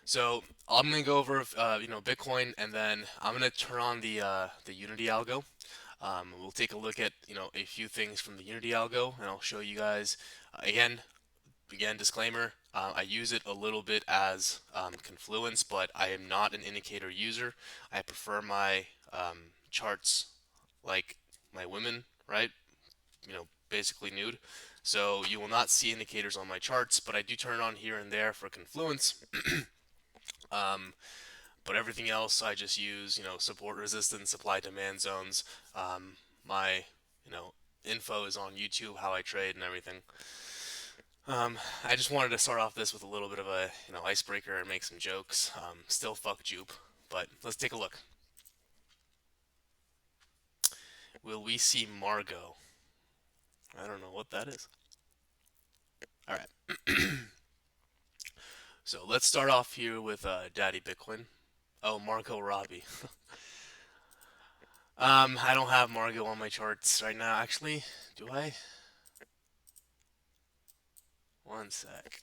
So I'm gonna go over Bitcoin, and then I'm gonna turn on the Unity algo. We'll take a look at a few things from the Unity algo, and I'll show you guys again disclaimer. I use it a little bit as Confluence, but I am not an indicator user. I prefer my charts like my women, right? Basically nude. So you will not see indicators on my charts, but I do turn it on here and there for Confluence. Um, but everything else I just use, support resistance, supply demand zones. My, you know, info is on YouTube, how I trade and everything. I just wanted to start off this with a little bit of a, icebreaker and make some jokes. Still fuck Jupe, but let's take a look. Will we see Margot? I don't know what that is. All right. So let's start off here with Daddy Bitcoin. Oh, Margot Robbie. I don't have Margot on my charts right now. Actually, do I? One sec.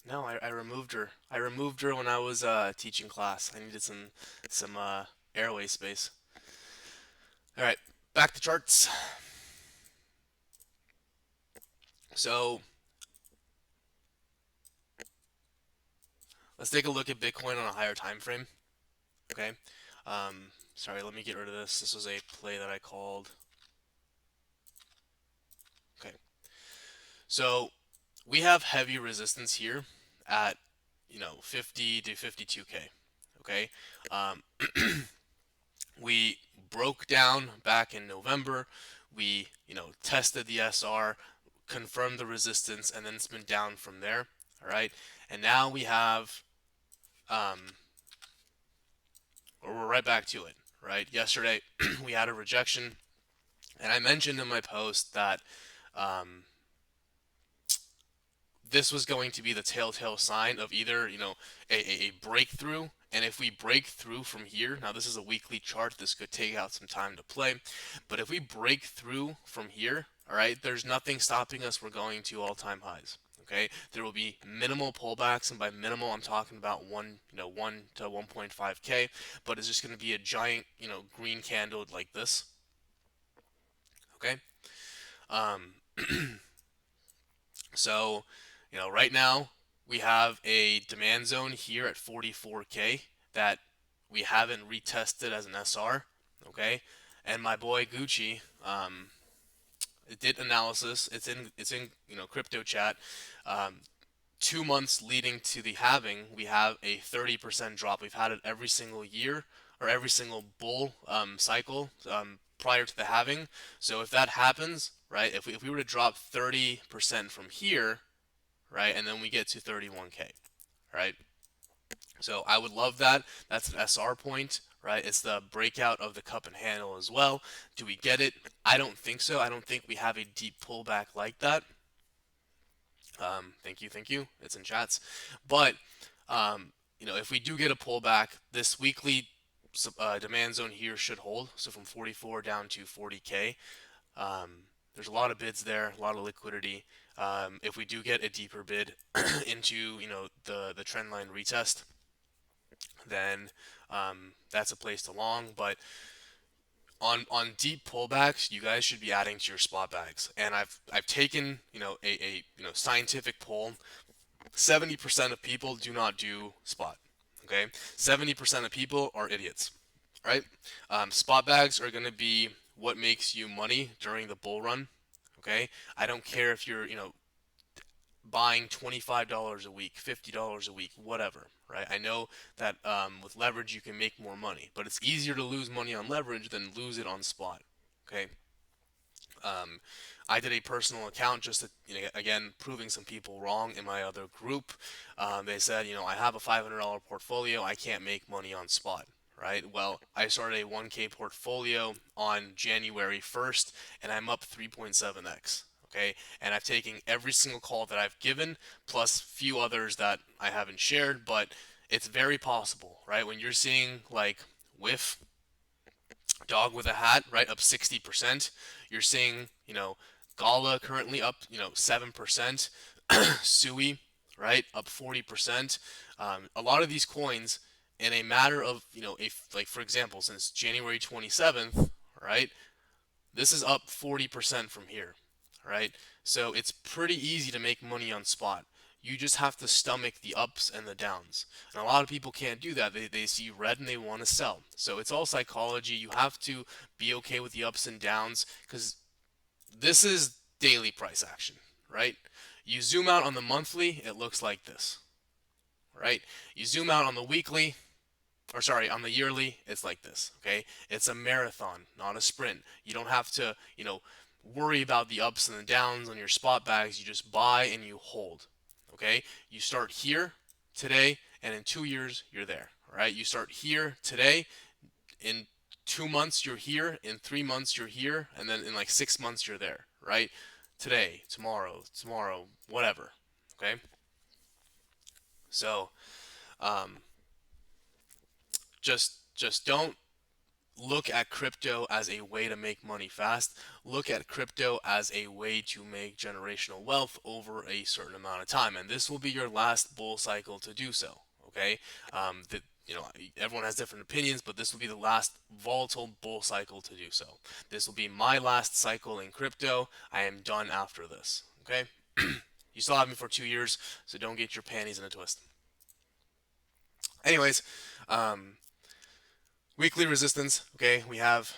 No, I removed her. I removed her when I was teaching class. I needed some airway space. All right, back to charts. So let's take a look at Bitcoin on a higher time frame. Okay. Sorry, let me get rid of this. This was a play that I called. Okay. So we have heavy resistance here at 50 to 52K. Okay. Um, we broke down back in November. We tested the SR, confirmed the resistance, and then it's been down from there. All right. And now we have we're right back to it. Right. Yesterday we had a rejection, and I mentioned in my post that um, this was going to be the telltale sign of either a breakthrough, and if we break through from here, now this is a weekly chart, this could take out some time to play, but if we break through from here, all right, there's nothing stopping us. We're going to all-time highs. Okay, there will be minimal pullbacks, and by minimal I'm talking about 1 to 1.5k, but it's just going to be a giant green candle like this. Okay. um So, right now we have a demand zone here at 44K that we haven't retested as an SR. Okay, and my boy Gucci, it did analysis. It's in crypto chat. Um, 2 months leading to the halving, we have a 30% drop. We've had it every single year or every single bull cycle prior to the halving. So if that happens, right, if we were to drop 30% from here, right, and then we get to 31K, right? So I would love that. That's an SR point, right? It's the breakout of the cup and handle as well. Do we get it? I don't think so. I don't think we have a deep pullback like that. Thank you, thank you. It's in chats. But if we do get a pullback, this weekly demand zone here should hold. So from 44 down to 40K. There's a lot of bids there, a lot of liquidity. If we do get a deeper bid into the trend line retest, then that's a place to long. But on deep pullbacks, you guys should be adding to your spot bags. And I've taken a scientific poll. 70% of people do not do spot. Okay, 70% of people are idiots. Right? Spot bags are going to be what makes you money during the bull run. Okay, I don't care if you're buying $25 a week, $50 a week, whatever, right? I know that with leverage you can make more money, but it's easier to lose money on leverage than lose it on spot. Okay. Um, I did a personal account just to, again, proving some people wrong in my other group. They said, I have a $500 portfolio. I can't make money on spot, right? Well, I started a 1K portfolio on January 1st, and I'm up 3.7x. Okay, and I've taken every single call that I've given, plus few others that I haven't shared, but it's very possible, right? When you're seeing like whiff dog with a hat, right, up 60%. You're seeing, Gala currently up, 7%. Sui, right, up 40%. A lot of these coins, in a matter of, if like for example, since January 27th, right, this is up 40% from here, right? So it's pretty easy to make money on spot. You just have to stomach the ups and the downs. And a lot of people can't do that. They see red and they want to sell. So it's all psychology. You have to be okay with the ups and downs because this is daily price action, right? You zoom out on the monthly, it looks like this, right? You zoom out on the weekly, or sorry, on the yearly, it's like this, okay? It's a marathon, not a sprint. You don't have to, worry about the ups and the downs on your spot bags. You just buy and you hold, okay? You start here today, and in 2 years, you're there, all right? You start here today, in 2 months, you're here, in 3 months, you're here, and then in like 6 months, you're there, right? Today, tomorrow, whatever, okay? So, um, just don't look at crypto as a way to make money fast. Look at crypto as a way to make generational wealth over a certain amount of time, and this will be your last bull cycle to do so. Okay, that everyone has different opinions, but this will be the last volatile bull cycle to do so. This will be my last cycle in crypto. I am done after this. Okay, you still have me for 2 years, so don't get your panties in a twist. Anyways, um, weekly resistance, okay, we have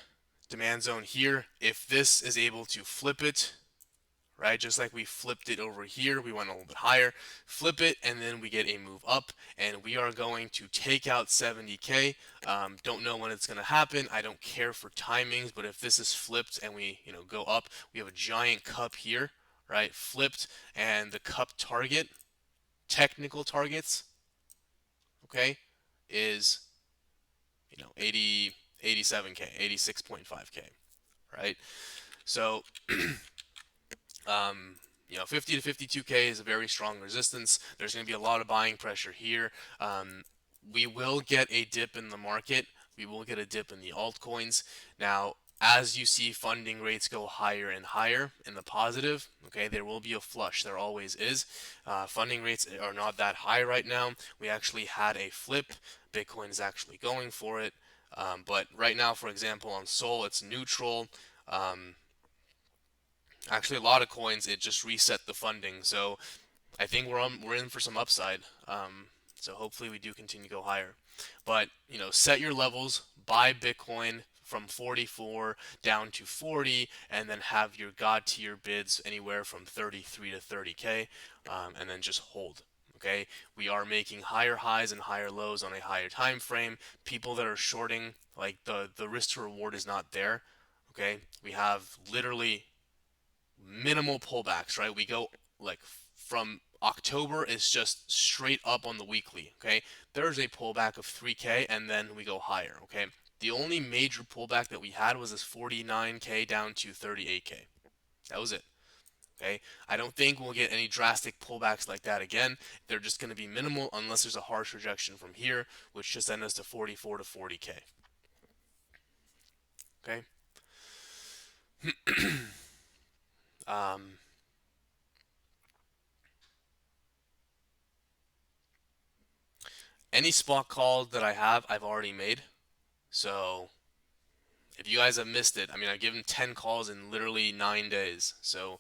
demand zone here. If this is able to flip it, right, just like we flipped it over here, we went a little bit higher, flip it, and then we get a move up, and we are going to take out 70K. Don't know when it's going to happen. I don't care for timings, but if this is flipped and we, go up, we have a giant cup here, right, flipped, and the cup target, technical targets, okay, is 80, 87K, 86.5K, right? So, 50 to 52K is a very strong resistance. There's going to be a lot of buying pressure here. We will get a dip in the market. We will get a dip in the altcoins. Now, as you see funding rates go higher and higher in the positive, okay, there will be a flush. There always is. Funding rates are not that high right now. We actually had a flip. Bitcoin is actually going for it. But right now, for example, on Sol, it's neutral. Um, Actually, a lot of coins, it just reset the funding. So I think we're in for some upside. So hopefully we do continue to go higher. But set your levels, buy Bitcoin from 44 down to 40, and then have your god tier bids anywhere from 33 to 30K, and then just hold. Okay, we are making higher highs and higher lows on a higher time frame. People that are shorting, like the risk to reward is not there. Okay, we have literally minimal pullbacks, right? We go like from October is just straight up on the weekly, okay? There's a pullback of 3K and then we go higher, okay? The only major pullback that we had was this 49K down to 38K. That was it. Okay, I don't think we'll get any drastic pullbacks like that again. They're just going to be minimal unless there's a harsh rejection from here, which just send us to 44 to 40K. Okay. Um, any spot call that I have, I've already made. So if you guys have missed it, I mean, I've given 10 calls in literally 9 days. So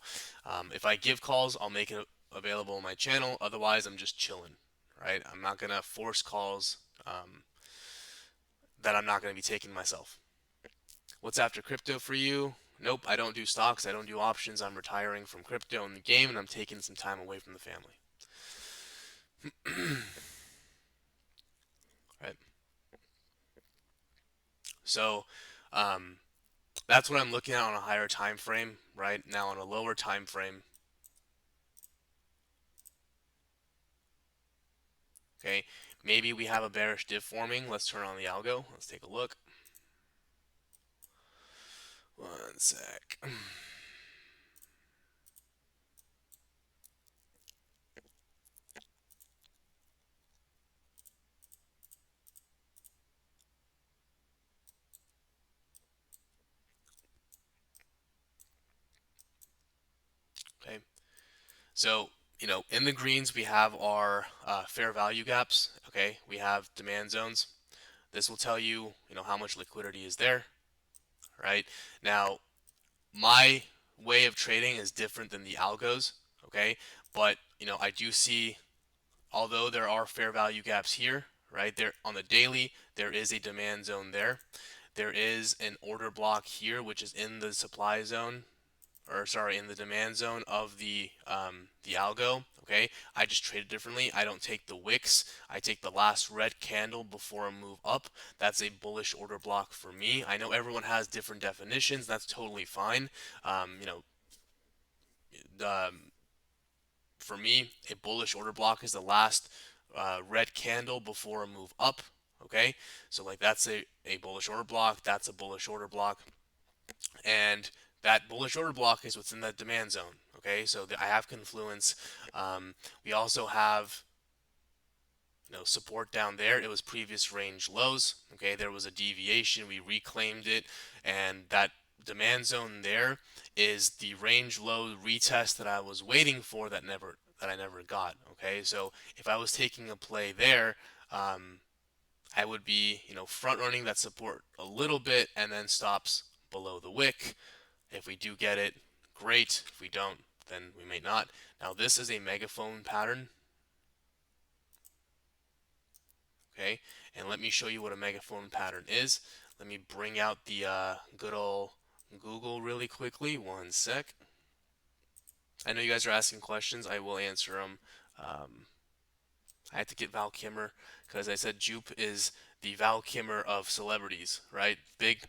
if I give calls, I'll make it available on my channel. Otherwise, I'm just chilling, right? I'm not going to force calls that I'm not going to be taking myself. What's after crypto for you? Nope, I don't do stocks. I don't do options. I'm retiring from crypto in the game and I'm taking some time away from the family. Right? So, um, that's what I'm looking at on a higher time frame. Right now, on a lower time frame, okay, maybe we have a bearish div forming. Let's turn on the algo. Let's take a look. One sec. Okay, so In the greens we have our fair value gaps. Okay, we have demand zones. This will tell you, how much liquidity is there, right? Now, my way of trading is different than the algos, okay? But, I do see, although there are fair value gaps here, right? There on the daily, there is a demand zone there. There is an order block here, which is in the supply zone, or sorry, in the demand zone of the algo. Okay, I just trade it differently. I don't take the wicks. I take the last red candle before a move up. That's a bullish order block for me. I know everyone has different definitions. That's totally fine. Um, you know, um, for me, a bullish order block is the last red candle before a move up. Okay, so like that's a bullish order block. That's a bullish order block, and that bullish order block is within that demand zone. Okay, so I have confluence. We also have support down there. It was previous range lows. Okay, there was a deviation. We reclaimed it, and that demand zone there is the range low retest that I was waiting for that I never got. Okay, so if I was taking a play there, um, I would be front running that support a little bit and then stops below the wick. If we do get it, great. If we don't, then we may not. Now this is a megaphone pattern, okay? And let me show you what a megaphone pattern is. Let me bring out the good old Google really quickly. One sec. I know you guys are asking questions. I will answer them. Um, I had to get Val Kimmer because I said Jupe is the Val Kimmer of celebrities, right? Big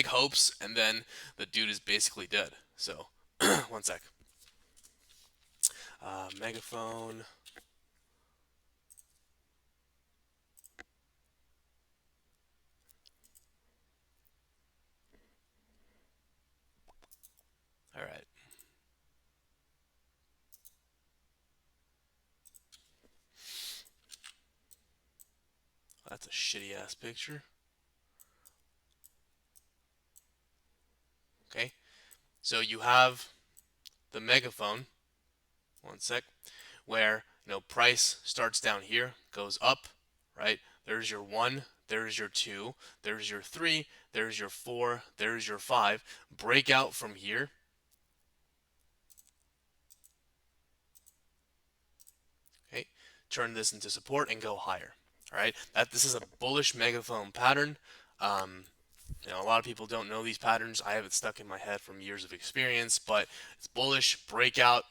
hopes, and then the dude is basically dead. So, one sec. Megaphone. All right. That's a shitty ass picture. Okay. So you have the megaphone, one sec, where price starts down here, goes up, right? There's your one, there's your two, there's your three, there's your four, there's your five. Break out from here. Okay. Turn this into support and go higher. All right. This is a bullish megaphone pattern. Um, a lot of people don't know these patterns. I have it stuck in my head from years of experience, but it's bullish, breakout,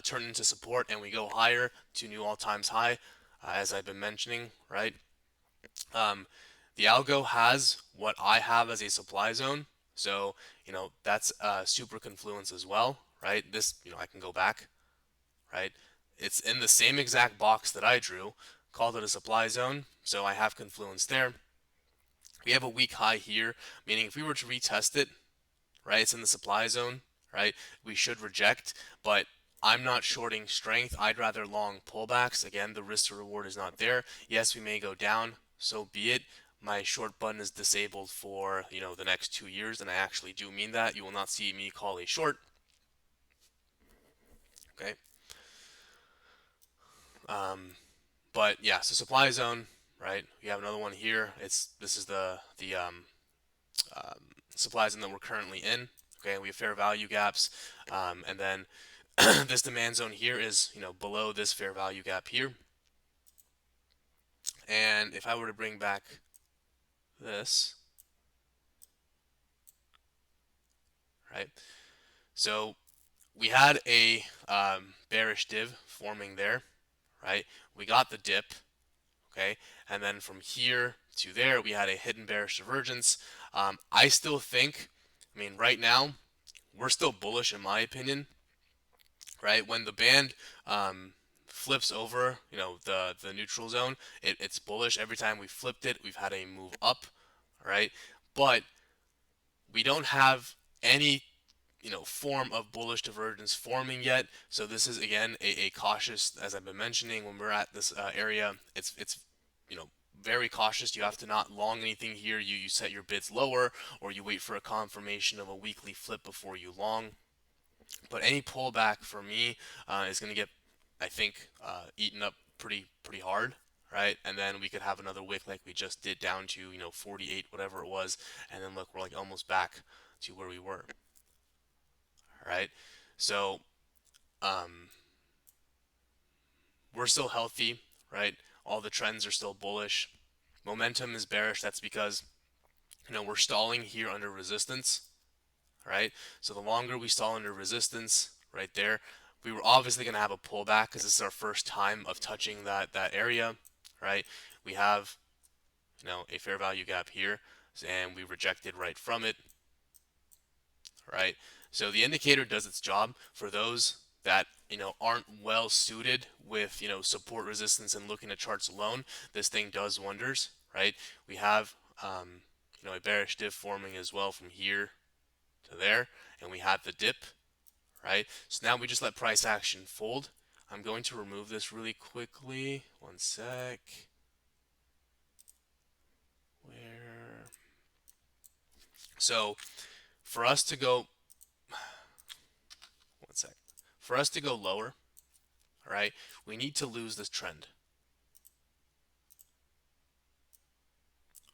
turn into support, and we go higher to new all-times high, as I've been mentioning, right? Um, the algo has what I have as a supply zone, so that's super confluence as well, right? This, I can go back, right? It's in the same exact box that I drew, called it a supply zone, so I have confluence there. We have a weak high here, meaning if we were to retest it, right, it's in the supply zone, right, we should reject, but I'm not shorting strength. I'd rather long pullbacks. Again, the risk to reward is not there. Yes, we may go down, so be it. My short button is disabled for, the next 2 years, and I actually do mean that. You will not see me call a short. Okay. Um, but yeah, so supply zone, right? We have another one here. This is the supply zone that we're currently in. Okay, we have fair value gaps, and then this demand zone here is below this fair value gap here. And if I were to bring back this, right? So we had a bearish div forming there, right? We got the dip, okay, and then from here to there we had a hidden bearish divergence. I still think, right now we're still bullish in my opinion, right? When the band flips over, the neutral zone, it's bullish. Every time we flipped it, we've had a move up, right? But we don't have any form of bullish divergence forming yet. So this is again a cautious, as I've been mentioning, when we're at this area, it's you know very cautious. You have to not long anything here. You set your bids lower, or you wait for a confirmation of a weekly flip before you long. But any pullback for me is going to get I think, eaten up pretty hard, right? And then we could have another wick like we just did down to 48, whatever it was, and then look, we're like almost back to where we were, right? So um, we're still healthy, right? All the trends are still bullish. Momentum is bearish. That's because we're stalling here under resistance, right? So the longer we stall under resistance, right there, we were obviously going to have a pullback because this is our first time of touching that area, right? We have a fair value gap here, and we rejected right from it, right? So the indicator does its job for those that aren't well suited with support resistance and looking at charts alone. This thing does wonders, right? We have a bearish div forming as well from here to there, and we have the dip, right? So now we just let price action fold. I'm going to remove this really quickly. One sec. Where? So for us to go, one sec. For us to go lower, all right, we need to lose this trend.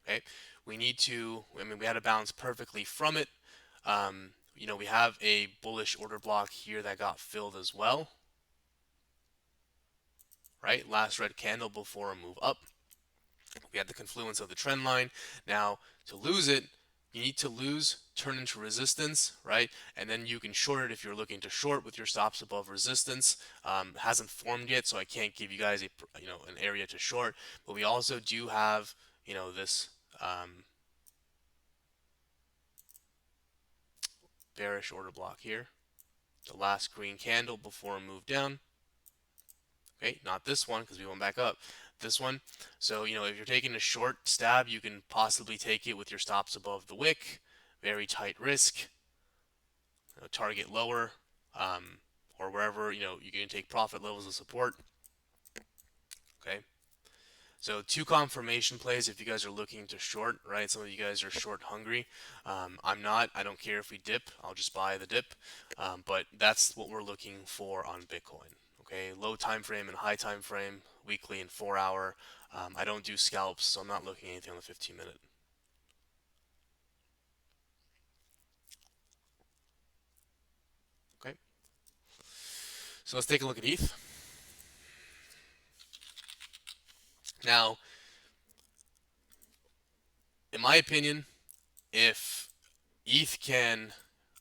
Okay, we need to. I mean, we had to bounce perfectly from it. We have a bullish order block here that got filled as well, right? Last red candle before a move up. We had the confluence of the trend line. Now, to lose it, you need to lose, turn into resistance, right? And then you can short it if you're looking to short with your stops above resistance. Hasn't formed yet, so I can't give you guys an area to short. But we also do have this bearish order block here. The last green candle before a move down. Okay, not this one because we went back up. This one. So, if you're taking a short stab, you can possibly take it with your stops above the wick. Very tight risk. Target lower, or wherever, you can take profit levels of support. Okay. So two confirmation plays if you guys are looking to short, right? Some of you guys are short hungry. I'm not. I don't care if we dip. I'll just buy the dip. But that's what we're looking for on Bitcoin. Okay, low time frame and high time frame, weekly and 4 hour. I don't do scalps, so I'm not looking at anything on the 15-minute. Okay, so let's take a look at ETH. Now, in my opinion, if ETH can,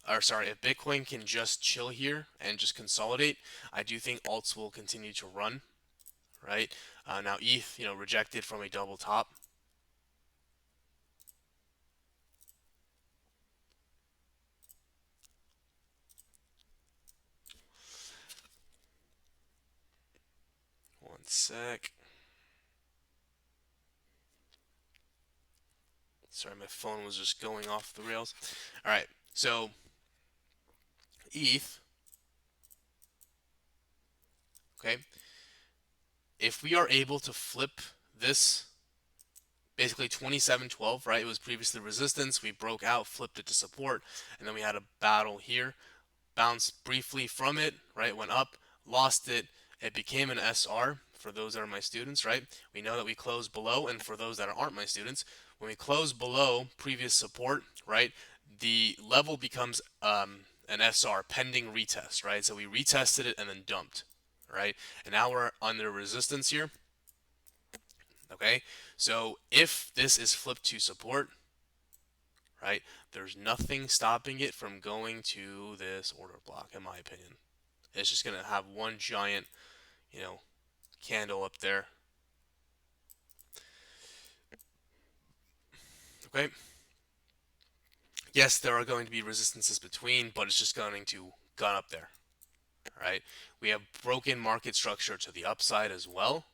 or sorry, if Bitcoin can just chill here and just consolidate, I do think alts will continue to run, right? Now ETH, rejected from a double top. One sec. Sorry, my phone was just going off the rails. All right, so ETH, okay, if we are able to flip this, basically 2712, right? It was previously resistance. We broke out, flipped it to support, and then we had a battle here. Bounced briefly from it, right? Went up, lost it. It became an SR for those that are my students, right? We know that we closed below, and for those that aren't my students, when we close below previous support, right, the level becomes an SR, pending retest, right? So we retested it and then dumped, right? And now we're under resistance here, okay? So if this is flipped to support, right, there's nothing stopping it from going to this order block, in my opinion. It's just going to have one giant, you know, candle up there. Okay. Yes, there are going to be resistances between, but it's just going to gun up there. All right. We have broken market structure to the upside as well.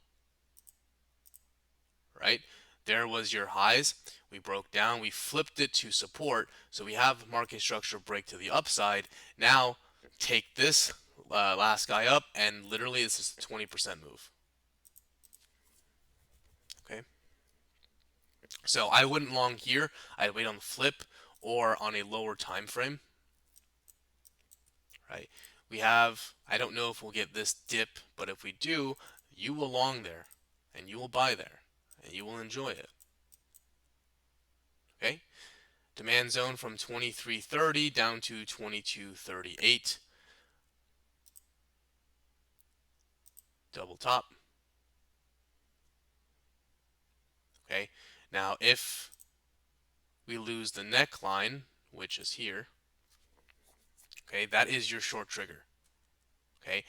Right. There was your highs. We broke down. We flipped it to support. So we have market structure break to the upside. Now take this last guy up, and literally this is a 20% move. Okay. So I wouldn't long here. I'd wait on the flip or on a lower time frame. Right. We have, I don't know if we'll get this dip, but if we do, you will long there and you will buy there and you will enjoy it. Okay? Demand zone from 23.30 down to 22.38. Double top. Okay? Now, if we lose the neckline, which is here, okay, that is your short trigger. Okay?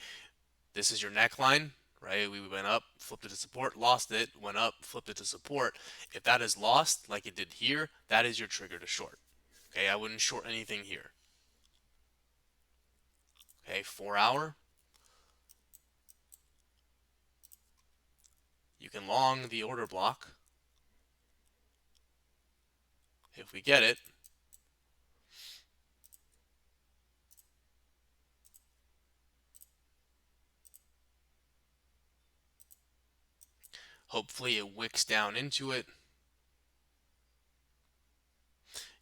This is your neckline, right? We went up, flipped it to support, lost it, went up, flipped it to support. If that is lost, like it did here, that is your trigger to short. Okay, I wouldn't short anything here. Okay, 4 hour. You can long the order block if we get it. Hopefully it wicks down into it.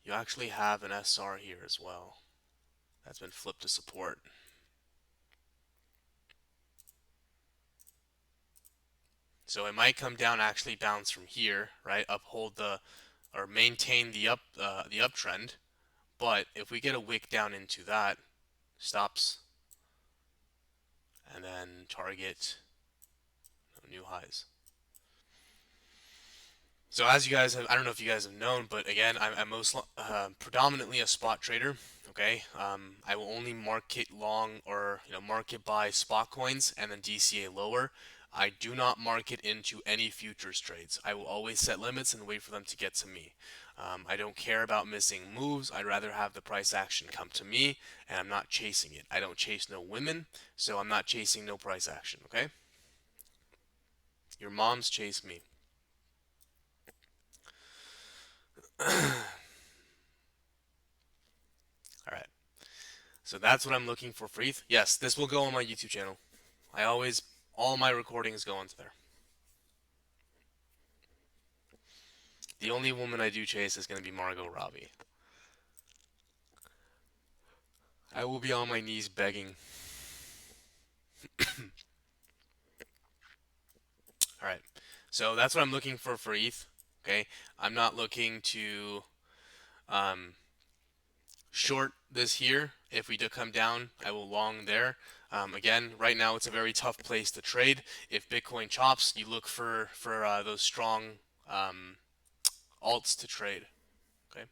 You actually have an SR here as well. That's been flipped to support. So it might come down, actually bounce from here, right? Uphold the, or maintain the uptrend. But if we get a wick down into that, stops, and then target new highs. So as you guys have, I don't know if you guys have known, but again, I'm most predominantly a spot trader. Okay, I will only market long or market buy spot coins and then DCA lower. I do not market into any futures trades. I will always set limits and wait for them to get to me. I don't care about missing moves. I'd rather have the price action come to me, and I'm not chasing it. I don't chase no women, so I'm not chasing no price action. Okay, your moms chase me. All right. So that's what I'm looking for ETH. Yes, this will go on my YouTube channel. I always, all my recordings go onto there. The only woman I do chase is going to be Margot Robbie. I will be on my knees begging. All right. So that's what I'm looking for ETH. Okay. I'm not looking to um, short this here. If we do come down, I will long there. Again, right now it's a very tough place to trade. If Bitcoin chops, you look for those strong um, alts to trade. Okay.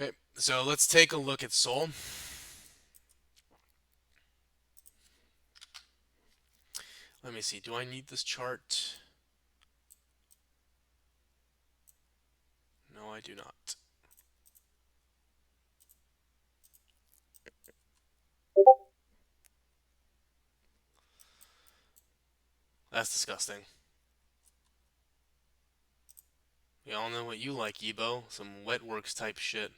Okay. So let's take a look at Sol. Let me see. Do I need this chart? No, I do not. That's disgusting. We all know what you like, Ebo. Some wet works type shit.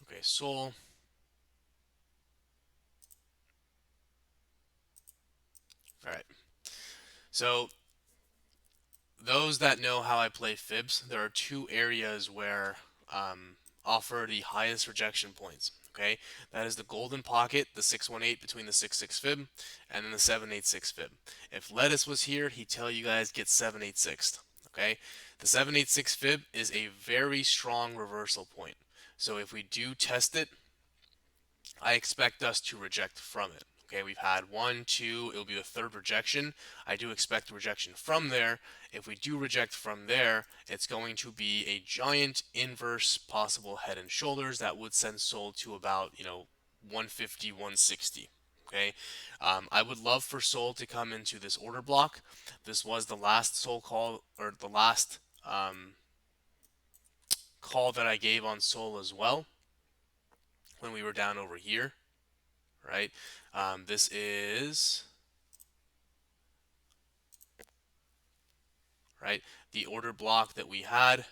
Okay, Sol. Alright. So, those that know how I play fibs, there are two areas where offer the highest rejection points. Okay, that is the golden pocket, the 618 between the 66 fib, and then the 786 fib. If Lettuce was here, he'd tell you guys get 786. Okay, the 786 fib is a very strong reversal point. So if we do test it, I expect us to reject from it. Okay, we've had one, two, it'll be the third rejection. I do expect a rejection from there. If we do reject from there, it's going to be a giant inverse possible head and shoulders that would send Sol to about, 150, 160. Okay, I would love for Sol to come into this order block. This was the last Sol call, or the last call that I gave on Sol as well when we were down over here, right? This is right the order block that we had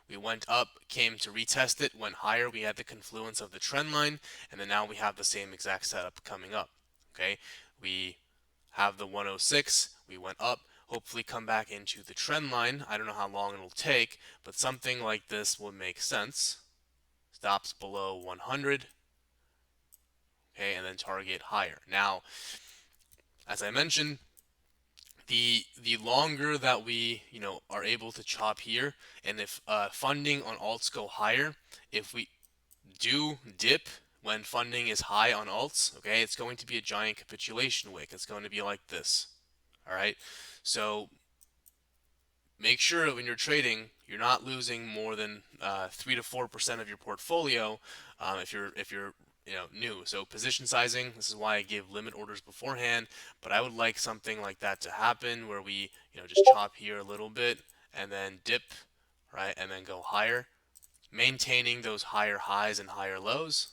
We went up, came to retest it, went higher. We had the confluence of the trend line, and then now we have the same exact setup coming up. Okay, we have the 106. We went up, hopefully come back into the trend line. I don't know how long it'll take, but something like this will make sense. Stops below 100. Okay, and then target higher. Now, as I mentioned, the longer that we are able to chop here, and if funding on alts go higher, if we do dip when funding is high on alts, okay, it's going to be a giant capitulation wick. It's going to be like this. All right, so make sure that when you're trading, you're not losing more than 3 to 4% of your portfolio if you're new. So position sizing. This is why I give limit orders beforehand. But I would like something like that to happen where we just chop here a little bit and then dip, right, and then go higher, maintaining those higher highs and higher lows.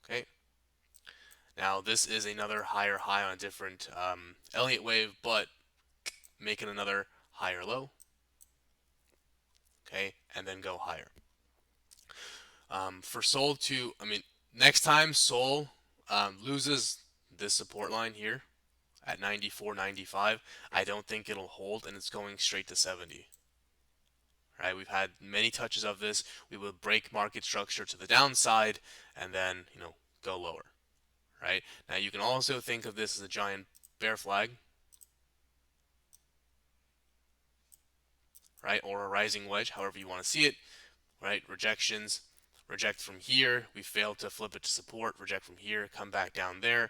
Okay. Now this is another higher high on a different Elliott wave, but making another higher low. Okay, and then go higher. For Sol to, I mean, next time Sol loses this support line here at 94.95, I don't think it'll hold, and it's going straight to 70. Right? We've had many touches of this. We will break market structure to the downside, and then go lower. Right? Now you can also think of this as a giant bear flag, right? Or a rising wedge, however you want to see it. Right? Rejections. Reject from here. We failed to flip it to support. Reject from here. Come back down there.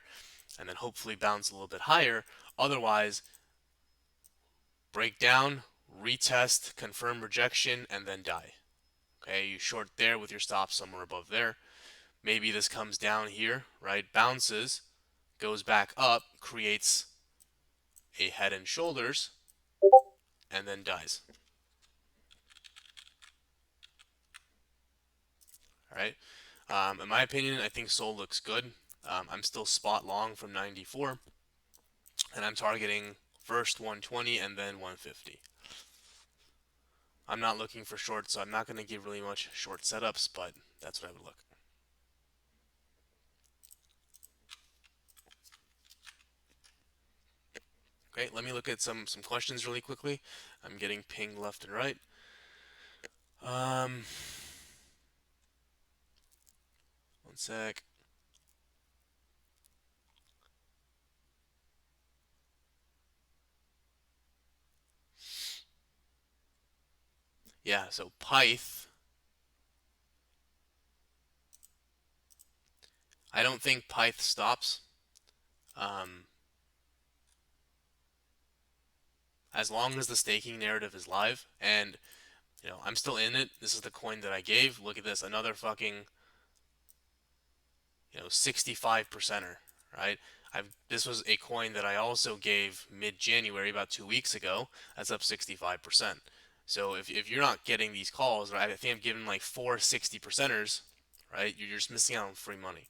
And then hopefully bounce a little bit higher. Otherwise, break down, retest, confirm rejection, and then die. Okay, you short there with your stop somewhere above there. Maybe this comes down here, right? Bounces, goes back up, creates a head and shoulders, and then dies. All right. In my opinion, I think Sol looks good. I'm still spot long from 94, and I'm targeting first 120 and then 150. I'm not looking for shorts, so I'm not going to give really much short setups, but that's what I would look. Okay, let me look at some questions really quickly. I'm getting pinged left and right. One sec. Yeah, so Pyth. I don't think Pyth stops. Um, as long as the staking narrative is live, and I'm still in it. This is the coin that I gave. Look at this, another fucking 65 percenter, right? This was a coin that I also gave mid-January, about 2 weeks ago. That's up 65%. So if you're not getting these calls, right, I think I'm giving like 4 60 percenters, right? You're just missing out on free money.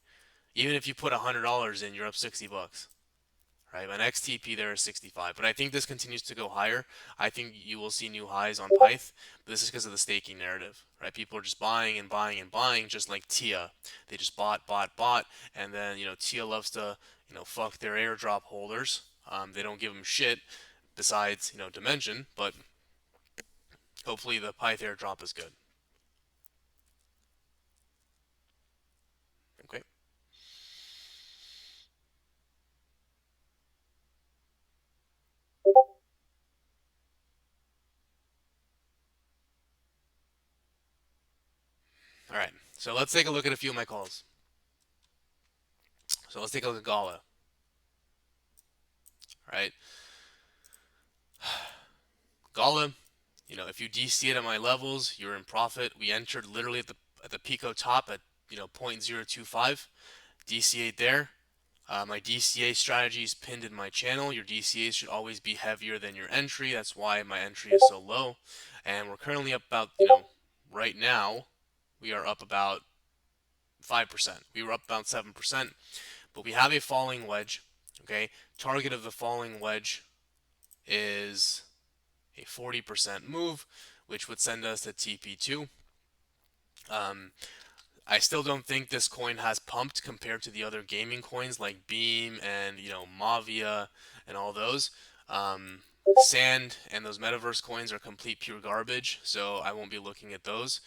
Even if you put $100 in, you're up $60. Right, my next TP there is 65, but I think this continues to go higher. I think you will see new highs on Pyth, but this is because of the staking narrative, right? People are just buying and buying and buying, just like Tia. They just bought, and then Tia loves to fuck their airdrop holders. They don't give them shit besides Dimension, but hopefully the Pyth airdrop is good. Okay. All right. So let's take a look at a few of my calls. So let's take a look at Gala. All right. Gala, if you DC it at my levels, you're in profit. We entered literally at the Pico top at 0.025. DCA there. My DCA strategy is pinned in my channel. Your DCAs should always be heavier than your entry. That's why my entry is so low. And we're currently up about, right now, we are up about 5%. We were up about 7%, but we have a falling wedge. Okay, target of the falling wedge is a 40% move, which would send us to TP2. Um, I still don't think this coin has pumped compared to the other gaming coins like Beam and Mavia and all those. Sand and those metaverse coins are complete pure garbage, so I won't be looking at those.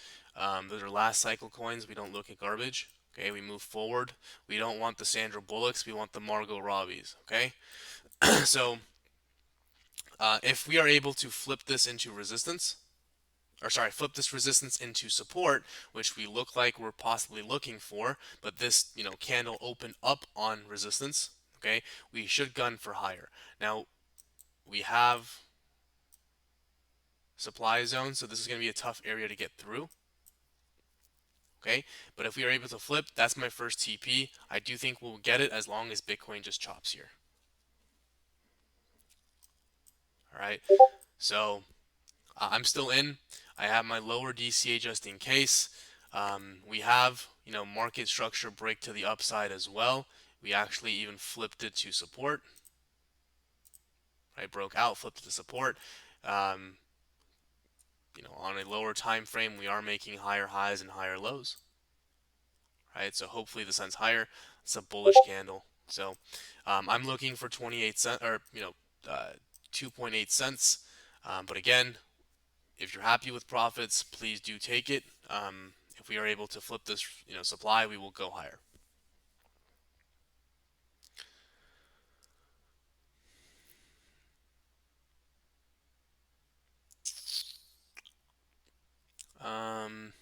Those are last cycle coins. We don't look at garbage. Okay, we move forward. We don't want the Sandra Bullocks. We want the Margot Robbies. Okay, so if we are able to flip this into resistance, or sorry, flip this resistance into support, which we look like we're possibly looking for, but this, candle opened up on resistance, okay, we should gun for higher. Now, we have supply zone, so this is going to be a tough area to get through, okay, but if we are able to flip, that's my first TP. I do think we'll get it as long as Bitcoin just chops here. All right, so I'm still in. I have my lower DCA just in case. We have, market structure break to the upside as well. We actually even flipped it to support. Right, broke out, flipped it to support. Um, on a lower time frame, we are making higher highs and higher lows. Right, so hopefully the sun's higher. It's a bullish candle. So I'm looking for 28 cents or 2.8 cents. But again, if you're happy with profits, please do take it. If we are able to flip this, supply, we will go higher. Um,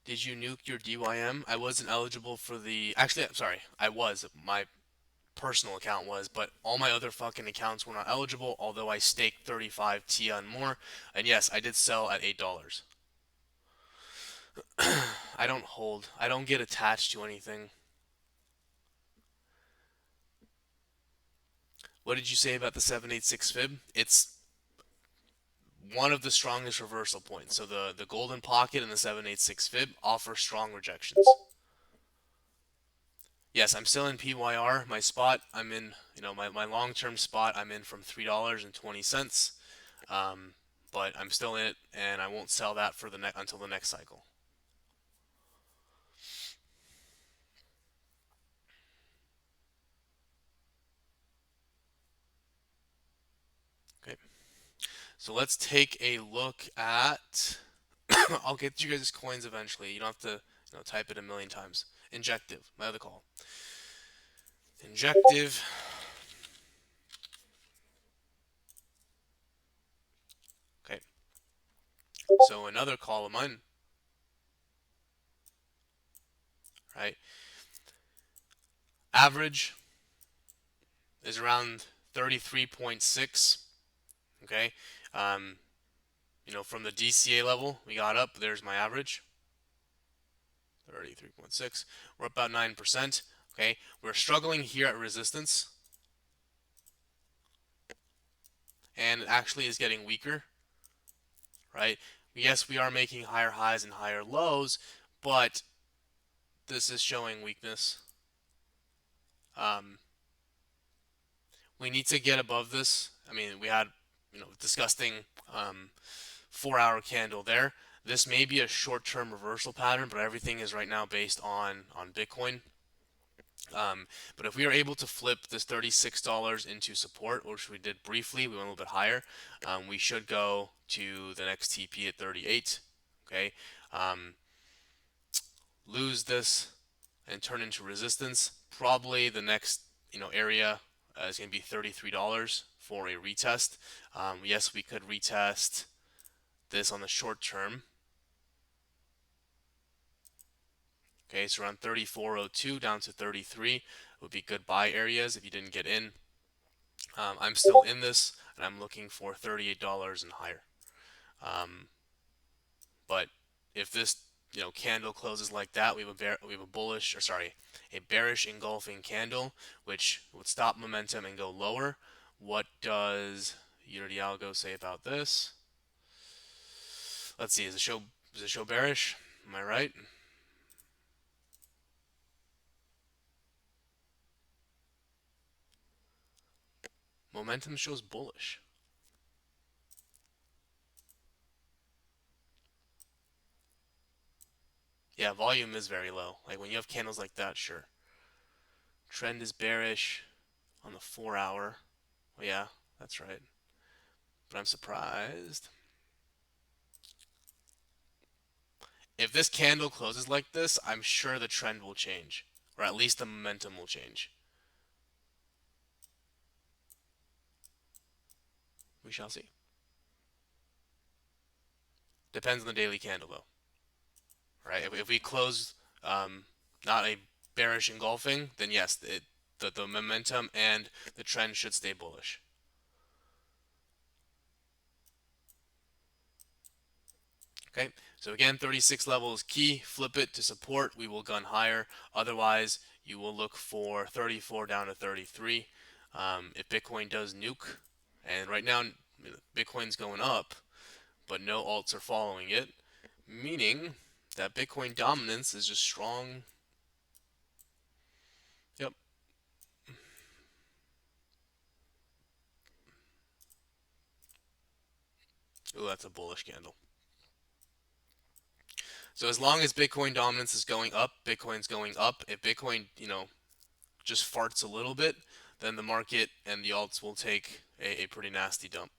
did you nuke your DYM? I wasn't eligible for the. Actually, I'm sorry. I was. My personal account was, but all my other fucking accounts were not eligible. Although I staked 35 TIA and more, and yes, I did sell at $8. I don't hold. I don't get attached to anything. What did you say about the 786 fib? It's one of the strongest reversal points. So the golden pocket and the 786 fib offer strong rejections. Yes, I'm still in PYR. My spot, I'm in, my long-term spot, I'm in from $3.20. But I'm still in it, and I won't sell that for until the next cycle. Okay, so let's take a look at. I'll get you guys coins eventually. You don't have to, type it a million times. Injective, my other call. Injective. Okay, so another call of mine. Right, average is around 33.6. Okay, um, from the DCA level we got up. There's my average. 33.6. We're up about 9%. Okay, we're struggling here at resistance, and it actually is getting weaker. Right? Yes, we are making higher highs and higher lows, but this is showing weakness. We need to get above this. I mean, we had, disgusting 4-hour candle there. This may be a short-term reversal pattern, but everything is right now based on Bitcoin. But if we are able to flip this $36 into support, which we did briefly, we went a little bit higher, we should go to the next TP at 38. Okay, um, lose this and turn into resistance. Probably the next area is going to be $33 for a retest. Yes, we could retest this on the short term. Okay, so around 34.02 down to 33 would be good buy areas if you didn't get in. I'm still in this, and I'm looking for $38 and higher. But if this candle closes like that, we have a bullish, or sorry, a bearish engulfing candle, which would stop momentum and go lower. What does Unity Algo say about this? Let's see. Is it show bearish? Am I right? Momentum shows bullish. Yeah, volume is very low. Like when you have candles like that, sure. Trend is bearish on the 4 hour. Well, yeah, that's right. But I'm surprised. If this candle closes like this, I'm sure the trend will change. Or at least the momentum will change. We shall see. Depends on the daily candle, though. Right? If we close not a bearish engulfing, then yes, the momentum and the trend should stay bullish. Okay, so again, 36 level is key. Flip it to support. We will gun higher. Otherwise, you will look for 34 down to 33. If Bitcoin does nuke, and right now Bitcoin's going up, but no alts are following it, meaning that Bitcoin dominance is just strong. Yep. Ooh, that's a bullish candle. So as long as Bitcoin dominance is going up, Bitcoin's going up. If Bitcoin, just farts a little bit, then the market and the alts will take a pretty nasty dump.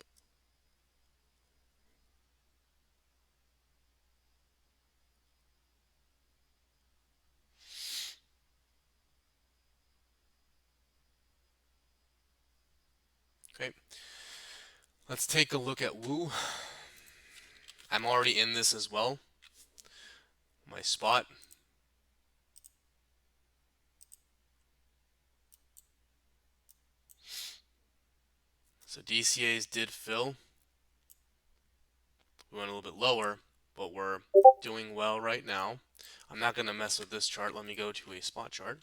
Okay, let's take a look at Woo. I'm already in this as well. My spot. So DCAs did fill. We went a little bit lower, but we're doing well right now. I'm not going to mess with this chart. Let me go to a spot chart.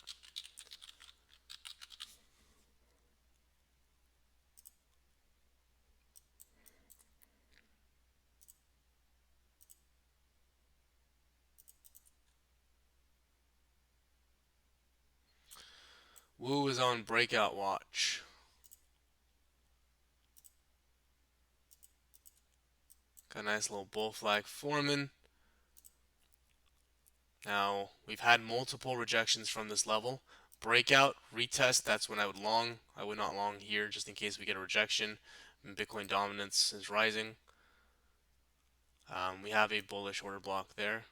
Woo is on breakout watch. Got a nice little bull flag forming. Now, we've had multiple rejections from this level. Breakout, retest, that's when I would long. I would not long here just in case we get a rejection and Bitcoin dominance is rising. We have a bullish order block there.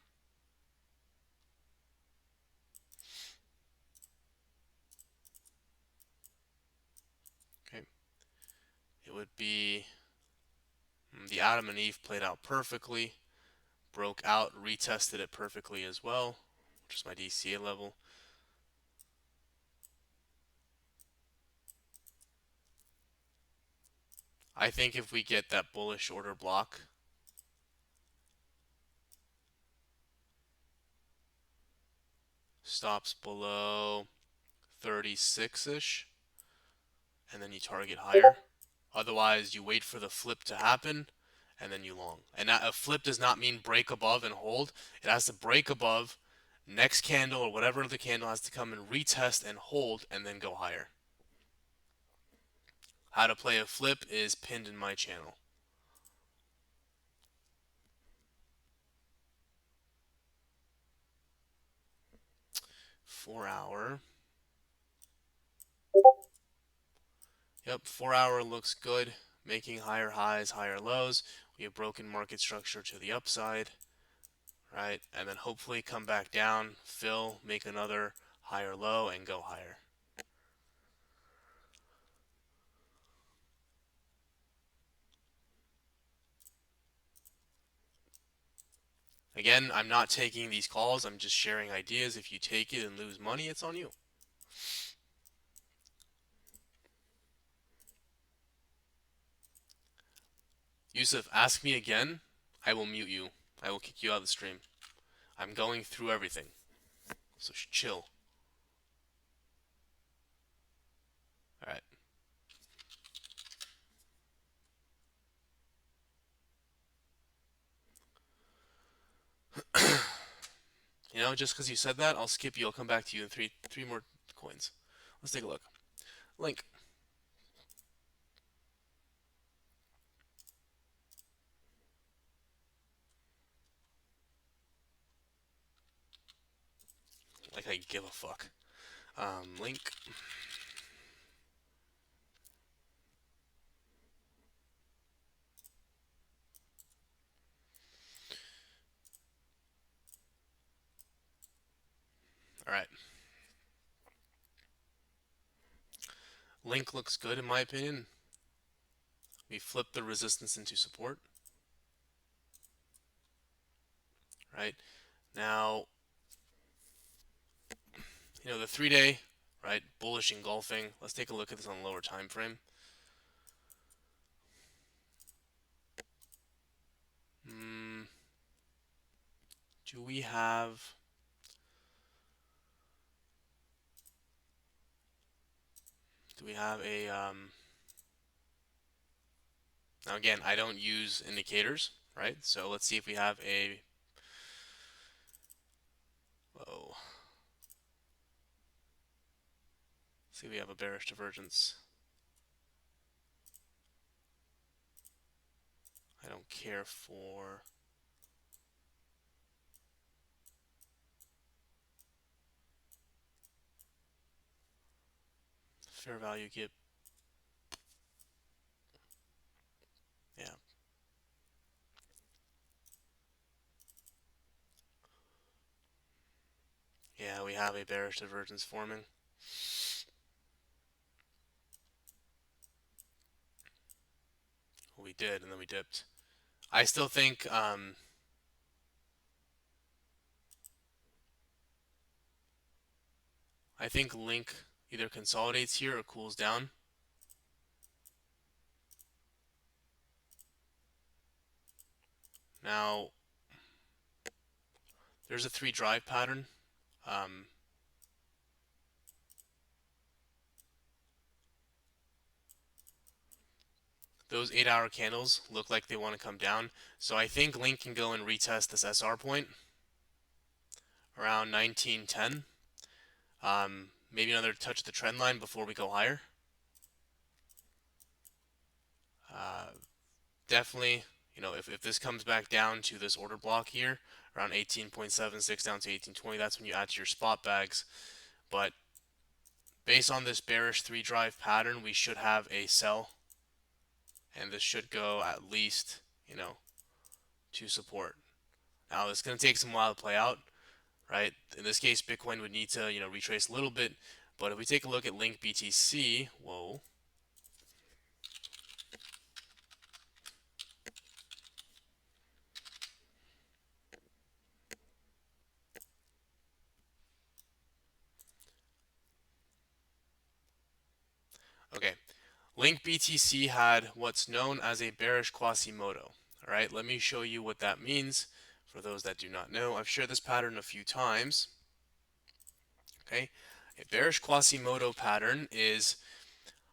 Okay. It would be the Adam and Eve played out perfectly. Broke out, retested it perfectly as well, which is my DCA level. I think if we get that bullish order block, stops below 36-ish, and then you target higher. Otherwise, you wait for the flip to happen, and then you long. And a flip does not mean break above and hold. It has to break above, next candle or whatever the candle has to come and retest and hold, and then go higher. How to play a flip is pinned in my channel. Four hour. Yep, 4 hour looks good. Making higher highs, higher lows. We have broken market structure to the upside, right? And then hopefully come back down, fill, make another higher low, and go higher. Again, I'm not taking these calls. I'm just sharing ideas. If you take it and lose money, it's on you. Yusuf, ask me again. I will mute you. I will kick you out of the stream. I'm going through everything. So chill. Alright. Just because you said that, I'll skip you. I'll come back to you in three more coins. Let's take a look. Link. I give a fuck. Link. All right. Link looks good in my opinion. We flip the resistance into support. Right now, the 3-day, right, bullish engulfing. Let's take a look at this on the lower time frame. Mm, do we have? Do we have a? Now again, I don't use indicators, right? So let's see if we have a. Whoa. See if we have a bearish divergence. I don't care for. Fair value gap. Yeah. Yeah, we have a bearish divergence forming. We did, and then we dipped. I still think I think Link either consolidates here or cools down. Now, there's a 3 drive pattern. Um, those 8-hour candles look like they want to come down. So I think Link can go and retest this SR point around 1910. Maybe another touch of the trend line before we go higher. Uh, Definitely, if this comes back down to this order block here, around 18.76 down to 1820, that's when you add to your spot bags. But based on this bearish 3 drive pattern, we should have a sell, and this should go at least, to support. Now, it's going to take some while to play out, right? In this case, Bitcoin would need to, retrace a little bit. But if we take a look at Link BTC, whoa. Okay, Link BTC had what's known as a bearish Quasimodo. All right, let me show you what that means for those that do not know. I've shared this pattern a few times. Okay, a bearish Quasimodo pattern is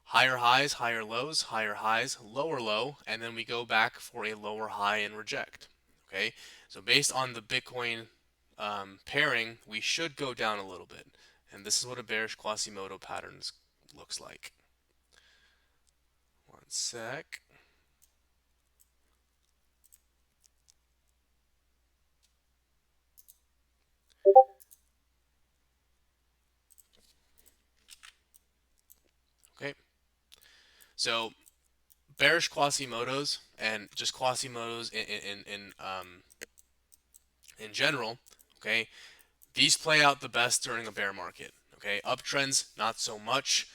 higher highs, higher lows, higher highs, lower low, and then we go back for a lower high and reject. Okay, so based on the Bitcoin pairing, we should go down a little bit. And this is what a bearish Quasimodo pattern looks like. One sec. Okay, so bearish Quasimodos and just Quasimodos in general, okay, these play out the best during a bear market. Okay, uptrends not so much.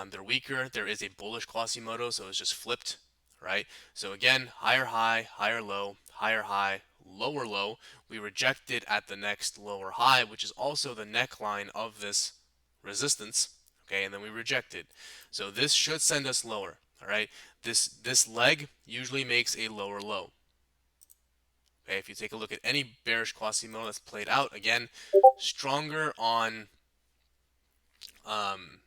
They're weaker. There is a bullish Quasimodo, so it's just flipped, right? So again, higher high, higher low, higher high, lower low. We rejected at the next lower high, which is also the neckline of this resistance. Okay, and then we rejected. So this should send us lower. All right, this leg usually makes a lower low. Okay, if you take a look at any bearish Quasimodo that's played out, again, stronger on um,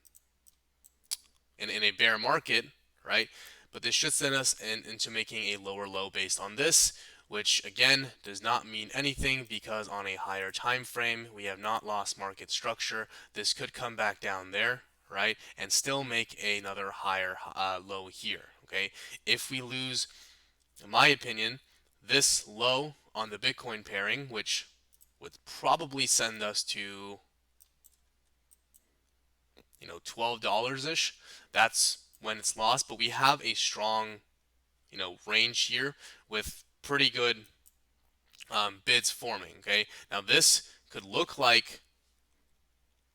in a bear market, right? But this should send us into making a lower low based on this, which again does not mean anything because on a higher time frame we have not lost market structure. This could come back down there, right, and still make another higher low here. Okay, if we lose, in my opinion, this low on the Bitcoin pairing, which would probably send us to $12 ish, that's when it's lost. But we have a strong, range here with pretty good bids forming. Okay, now this could look like,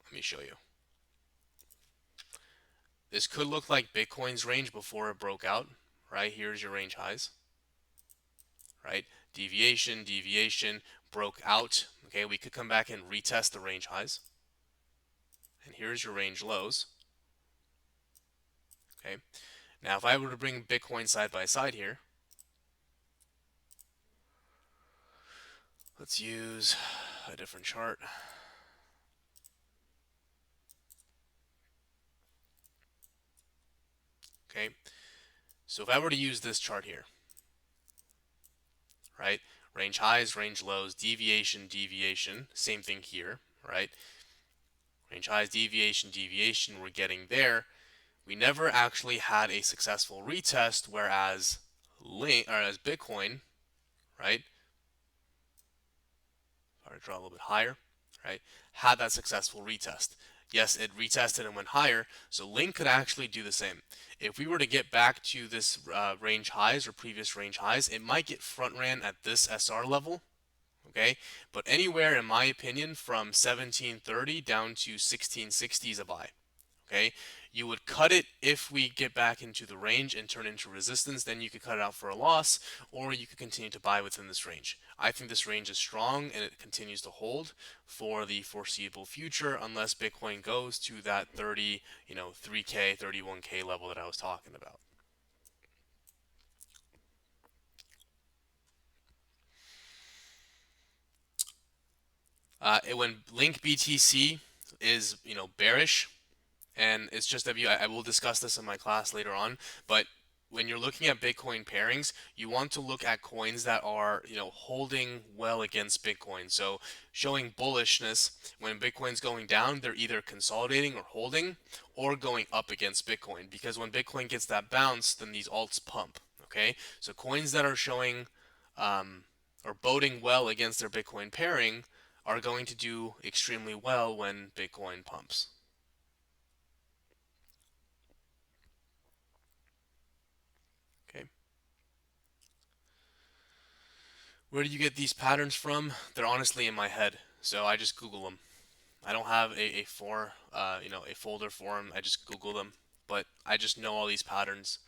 let me show you. This could look like Bitcoin's range before it broke out, right? Here's your range highs, right? Deviation, deviation, broke out. Okay, we could come back and retest the range highs. And here's your range lows. Okay, now if I were to bring Bitcoin side by side here, let's use a different chart. Okay, so if I were to use this chart here, right? Range highs, range lows, deviation, deviation, same thing here, right? Range highs, deviation, deviation, we're getting there. We never actually had a successful retest, whereas as Bitcoin, right? If I were to draw a little bit higher, right? Had that successful retest. Yes, it retested and went higher, so Link could actually do the same. If we were to get back to this range highs or previous range highs, it might get front ran at this SR level, okay? But anywhere, in my opinion, from 1730 down to 1660 is a buy, okay? You would cut it if we get back into the range and turn into resistance, then you could cut it out for a loss, or you could continue to buy within this range. I think this range is strong and it continues to hold for the foreseeable future unless Bitcoin goes to that 30, 3K, 31K level that I was talking about. When Link BTC is, bearish, and it's just that I will discuss this in my class later on, but when you're looking at Bitcoin pairings, you want to look at coins that are, holding well against Bitcoin. So showing bullishness when Bitcoin's going down, they're either consolidating or holding or going up against Bitcoin. Because when Bitcoin gets that bounce, then these alts pump. Okay, so coins that are showing or boding well against their Bitcoin pairing are going to do extremely well when Bitcoin pumps. Okay. Where do you get these patterns from? They're honestly in my head, so I just Google them. I don't have a folder for them. I just Google them, but I just know all these patterns.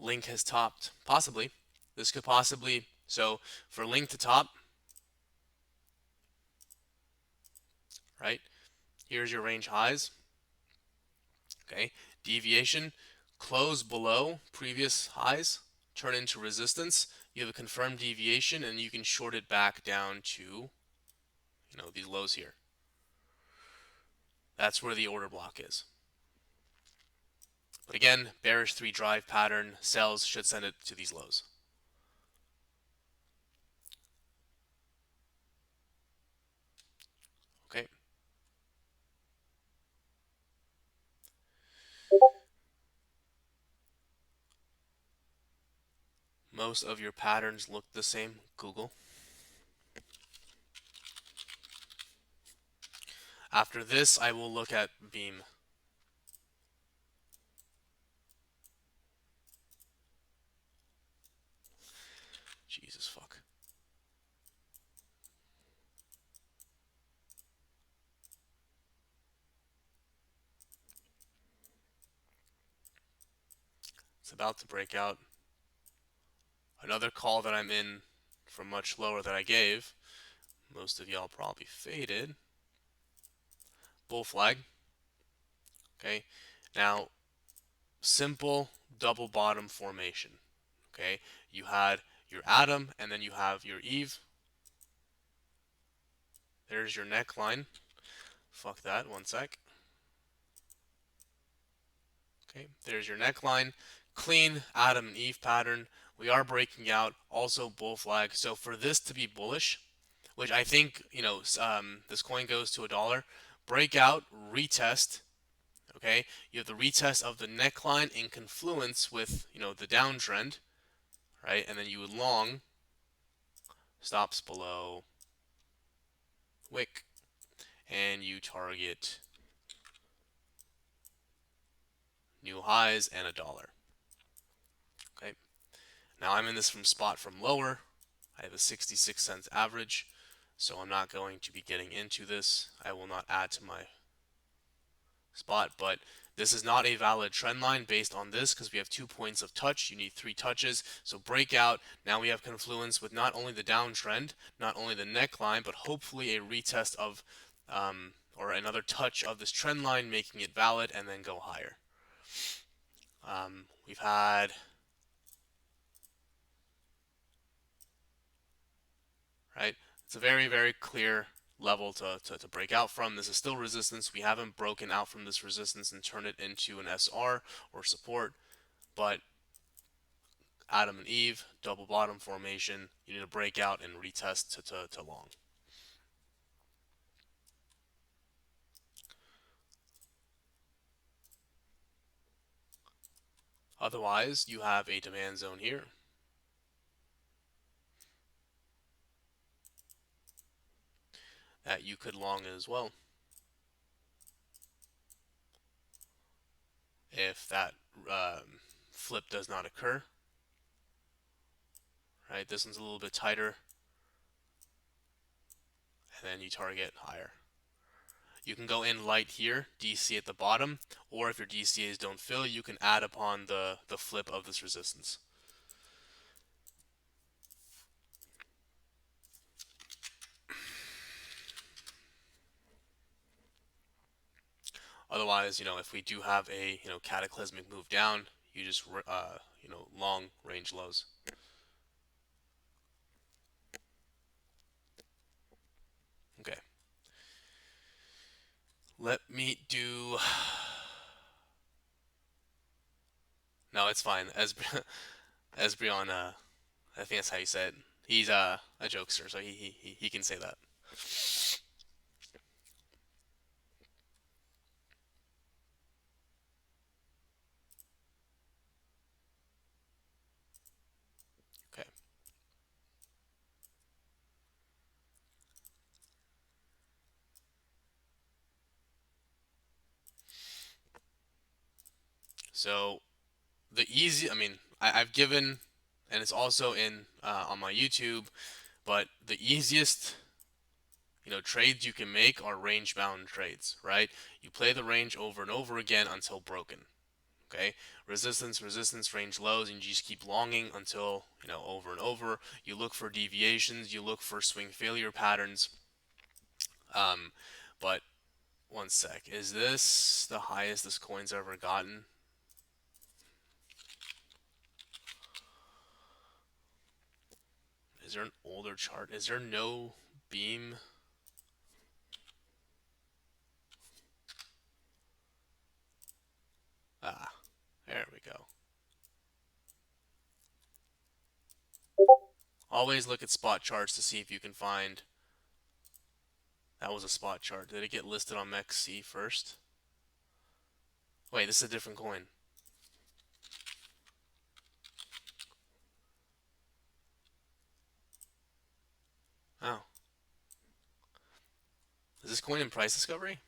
Link has topped, possibly. This could possibly, so for Link to top, right? Here's your range highs. Okay, deviation, close below previous highs, turn into resistance. You have a confirmed deviation, and you can short it back down to, these lows here. That's where the order block is. But again, bearish 3 drive pattern, sells should send it to these lows. Okay. Most of your patterns look the same. Google. After this, I will look at Beam. Jesus fuck. It's about to break out. Another call that I'm in from much lower that I gave. Most of y'all probably faded. Bull flag. Okay. Now, simple double bottom formation. Okay. You had your Adam and then you have your Eve. There's your neckline. Fuck that. One sec. Okay. There's your neckline. Clean Adam and Eve pattern. We are breaking out. Also bull flag. So for this to be bullish, which I think, this coin goes to $1, breakout, retest, Okay, you have the retest of the neckline in confluence with, the downtrend, right? And then you would long, stops below wick, and you target new highs and $1. Okay, now I'm in this from spot from lower. I have a 66 cents average, so I'm not going to be getting into this. I will not add to my spot, but this is not a valid trend line based on this because we have 2 points of touch. You need 3 touches. So breakout. Now we have confluence with not only the downtrend, not only the neckline, but hopefully a retest of or another touch of this trend line, making it valid and then go higher. We've had right. It's a very, very clear level to break out from. This is still resistance. We haven't broken out from this resistance and turned it into an SR or support, but Adam and Eve, double bottom formation. You need to break out and retest to long. Otherwise, you have a demand zone here. That you could long as well. If that flip does not occur, right? This one's a little bit tighter, and then you target higher. You can go in light here, DC at the bottom, or if your DCAs don't fill, you can add upon the flip of this resistance. Otherwise, if we do have a cataclysmic move down, you just long range lows. Okay. Let me do. No, it's fine. Esbrion, I think that's how you say it. He's a jokester, so he can say that. Okay. So I mean, I've given, and it's also in on my YouTube, but the easiest trades you can make are range bound trades, right? You play the range over and over again until broken. Okay, resistance, resistance, range lows, and you just keep longing until over and over. You look for deviations, you look for swing failure patterns. But one sec, is this the highest this coin's ever gotten? Is there an older chart? Is there no beam? Ah, there we go. Always look at spot charts to see if you can find. That was a spot chart. Did it get listed on MEXC first? Wait, this is a different coin. Oh. Is this coin in price discovery?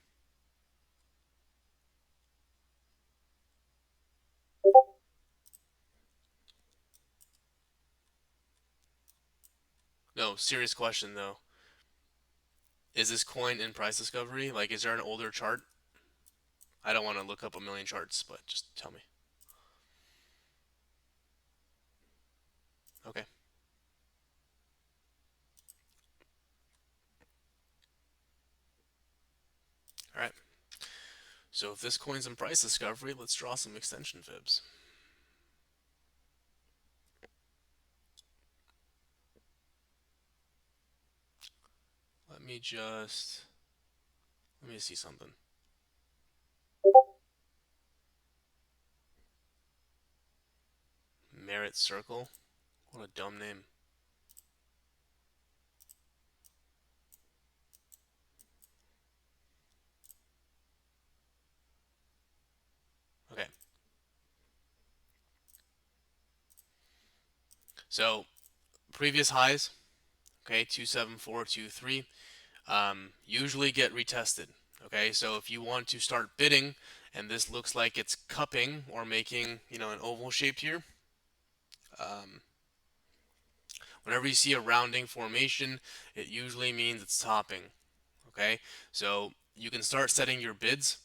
No, serious question though. Is this coin in price discovery? Like, is there an older chart? I don't want to look up a million charts, but just tell me. Okay. All right. So if this coin's in price discovery, let's draw some extension fibs. Let me see something. Merit Circle? What a dumb name. So previous highs, okay, 27423, usually get retested. Okay, so if you want to start bidding and this looks like it's cupping or making, an oval shape here, um, whenever you see a rounding formation, it usually means it's topping. Okay, so you can start setting your bids.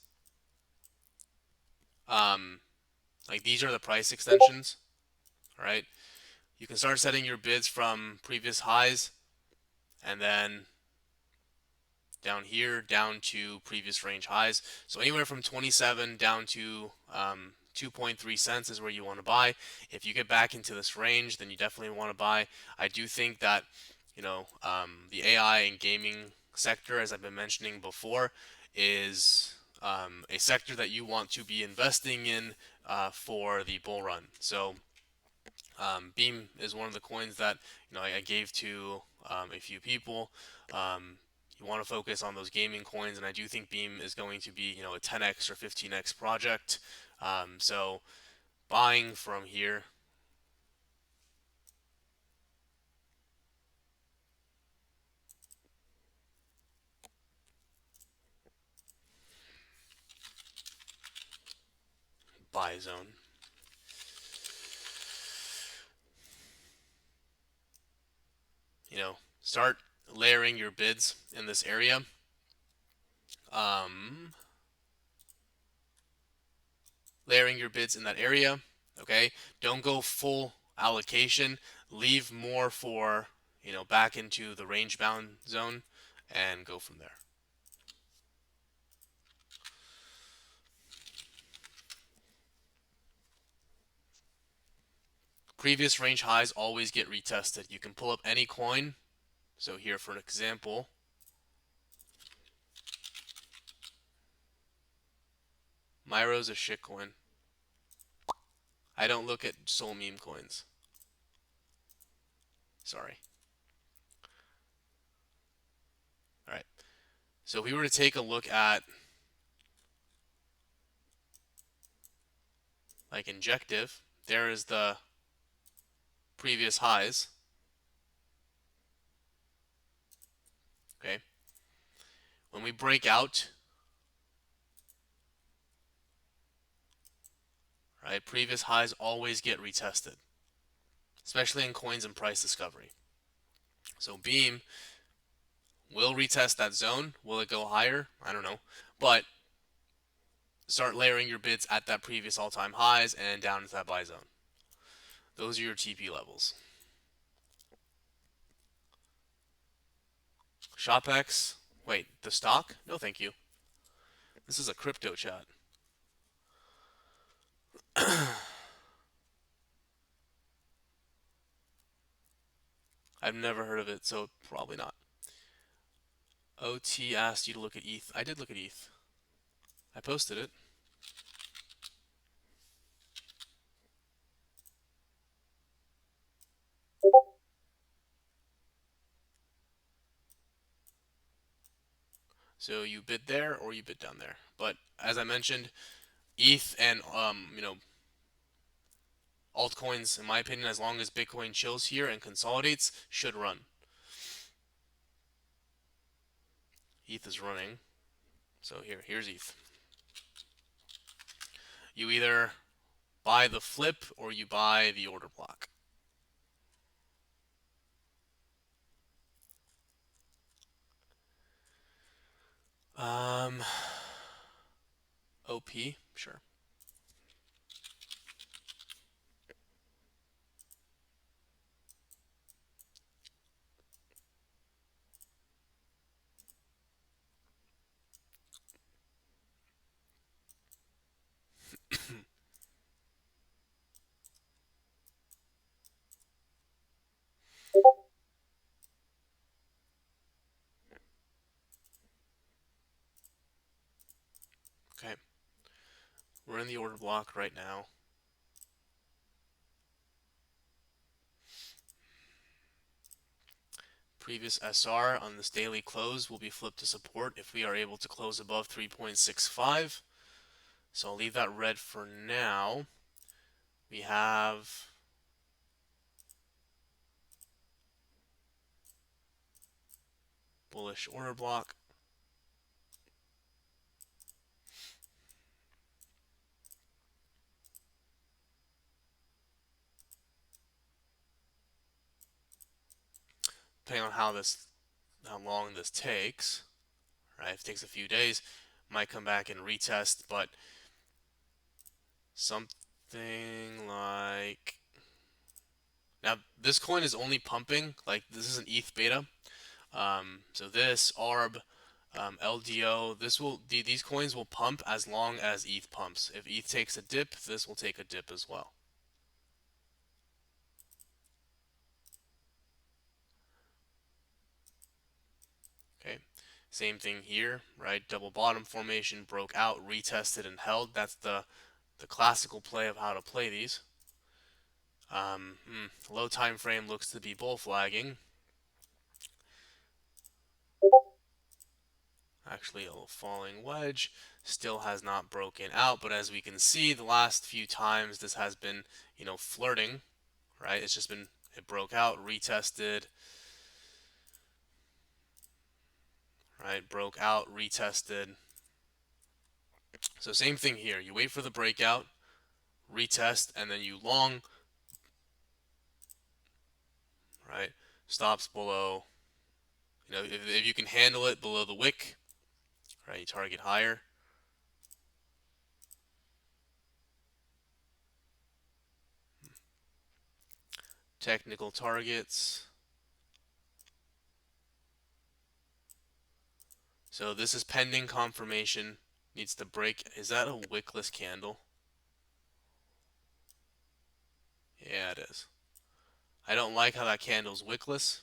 Um, like these are the price extensions, right? You can start setting your bids from previous highs and then down here down to previous range highs. So anywhere from 27 down to 2.3 cents is where you want to buy. If you get back into this range, then you definitely want to buy. I do think that the AI and gaming sector, as I've been mentioning before, is a sector that you want to be investing in for the bull run. So Beam is one of the coins that I gave to a few people. You want to focus on those gaming coins, and I do think Beam is going to be a 10x or 15x project. So buying from here, buy zone. Start layering your bids in this area. Um, Layering your bids in that area. Okay, don't go full allocation. Leave more for back into the range bound zone, and go from there. Previous range highs always get retested. You can pull up any coin. So here, for an example, Myro's a shitcoin. I don't look at Soul Meme coins. Sorry. All right. So if we were to take a look at like Injective, there is the previous highs. Okay. When we break out, right, previous highs always get retested, especially in coins and price discovery. So Beam will retest that zone. Will it go higher? I don't know. But start layering your bids at that previous all-time highs and down into that buy zone. Those are your TP levels. ShopX. Wait, the stock? No, thank you. This is a crypto chat. I've never heard of it, so probably not. OT asked you to look at ETH. I did look at ETH. I posted it. So you bid there or you bid down there. But as I mentioned, ETH and altcoins, in my opinion, as long as Bitcoin chills here and consolidates, should run. ETH is running. So here's ETH. You either buy the flip or you buy the order block. Um, OP, sure. Okay, we're in the order block right now. Previous SR on this daily close will be flipped to support if we are able to close above 3.65. So I'll leave that red for now. We have bullish order block. Depending on how long this takes, right? If it takes a few days, might come back and retest, but something like now this coin is only pumping, like this is an ETH beta. So this ARB, LDO, these coins will pump as long as ETH pumps. If ETH takes a dip, this will take a dip as well. Okay, same thing here, right? Double bottom formation, broke out, retested, and held. That's the classical play of how to play these. Low time frame looks to be bull flagging. Actually, a little falling wedge. Still has not broken out, but as we can see, the last few times this has been, flirting, right? It's just been, it broke out, retested, right? Broke out, retested. So same thing here. You wait for the breakout, retest, and then you long, right? Stops below, if you can handle it below the wick, right? You target higher. Technical targets. So this is pending confirmation. Needs to break. Is that a wickless candle? Yeah, it is. I don't like how that candle's wickless.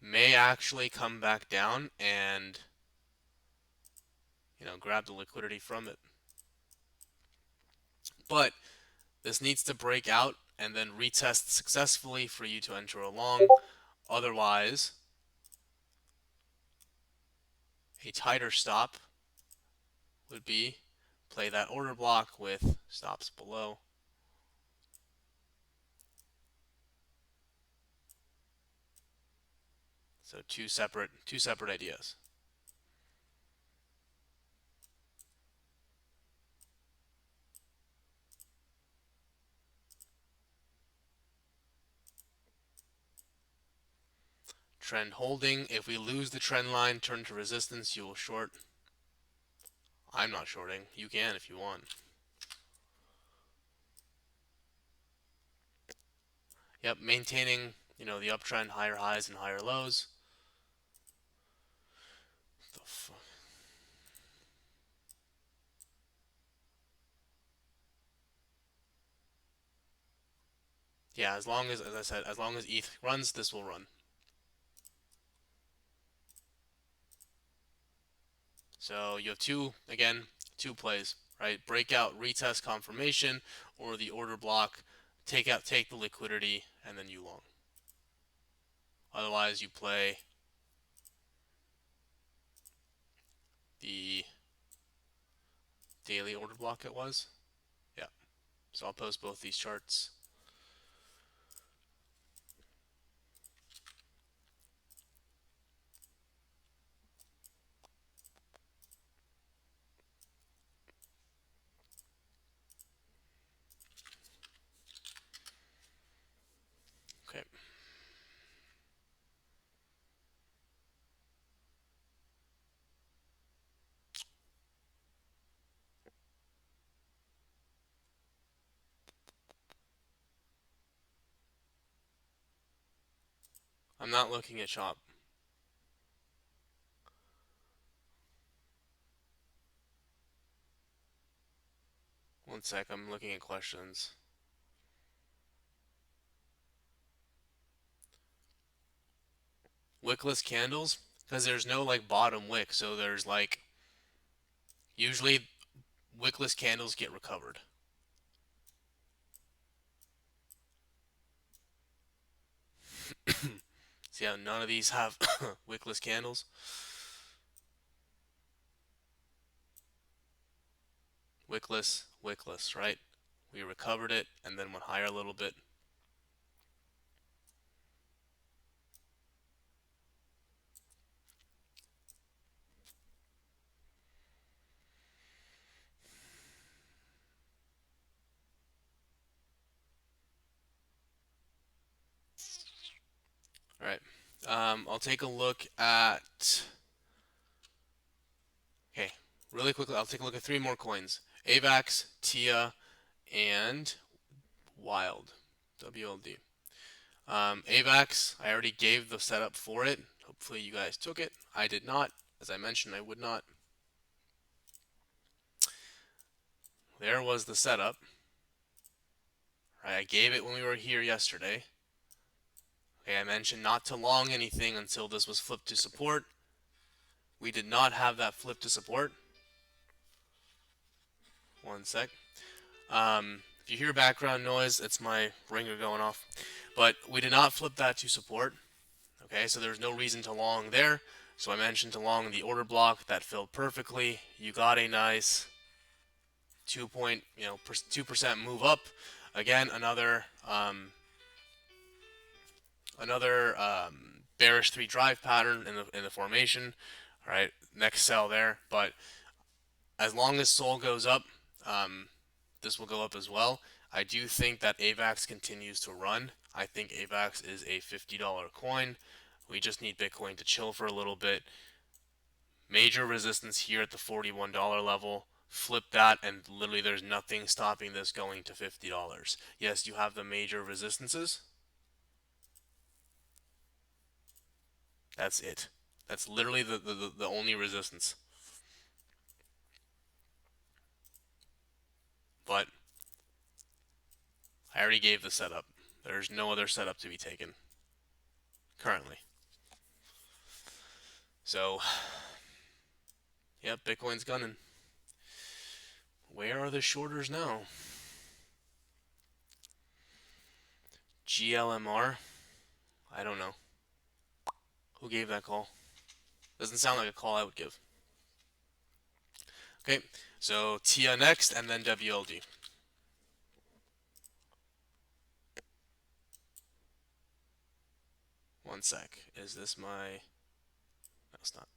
May actually come back down and, grab the liquidity from it. But this needs to break out and then retest successfully for you to enter a long. Otherwise, a tighter stop would be play that order block with stops below. So two separate ideas. Trend holding. If we lose the trend line, turn to resistance, you will short. I'm not shorting. You can if you want. Yep, maintaining, the uptrend, higher highs and higher lows. The fuck? Yeah, as I said, as long as ETH runs, this will run. So you have two plays, right? Breakout, retest, confirmation, or the order block, take the liquidity, and then you long. Otherwise, you play the daily order block it was. Yeah. So I'll post both these charts. Okay. I'm not looking at shop. One sec, I'm looking at questions. Wickless candles? Because there's no like bottom wick, so there's like usually wickless candles get recovered. See how none of these have wickless candles? Wickless, wickless, right? We recovered it and then went higher a little bit, I'll take a look at. Okay, really quickly, I'll take a look at three more coins: AVAX, TIA, and Wild. WLD. AVAX, I already gave the setup for it. Hopefully, you guys took it. I did not. As I mentioned, I would not. There was the setup. Right, I gave it when we were here yesterday. Okay, I mentioned not to long anything until this was flipped to support. We did not have that flip to support. One sec. If you hear background noise, it's my ringer going off. But we did not flip that to support. Okay, so there's no reason to long there. So I mentioned to long the order block that filled perfectly. You got a nice 2% move up. Again, another bearish three drive pattern in the formation. All right, next sell there. But as long as Sol goes up, this will go up as well. I do think that AVAX continues to run. I think AVAX is a $50 coin. We just need Bitcoin to chill for a little bit. Major resistance here at the $41 level. Flip that, and literally there's nothing stopping this going to $50. Yes, you have the major resistances. That's it. That's literally the only resistance. But I already gave the setup. There's no other setup to be taken currently. So, yep, Bitcoin's gunning. Where are the shorters now? GLMR? I don't know. Who gave that call? Doesn't sound like a call I would give. Okay, so TIA next, and then WLD. One sec. Is this my... No, it's not.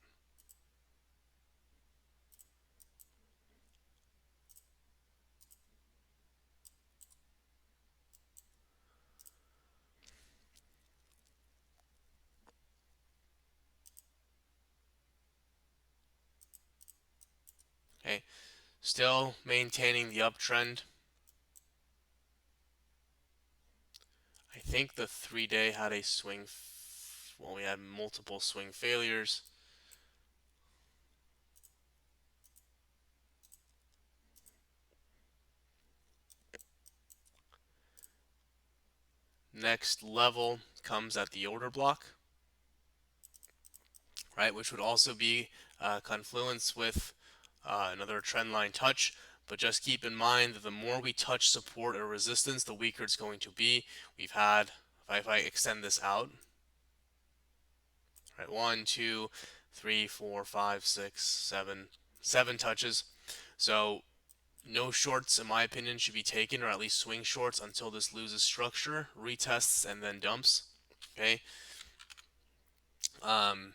Okay, still maintaining the uptrend. I think the 3-day had a swing... Well, we had multiple swing failures. Next level comes at the order block, right, which would also be confluence with another trend line touch. But just keep in mind that the more we touch support or resistance, the weaker it's going to be. We've had, if I extend this out, right, 1, 2, 3, 4, 5, 6, 7 touches. So no shorts, in my opinion, should be taken, or at least swing shorts, until this loses structure, retests, and then dumps. Okay. Um,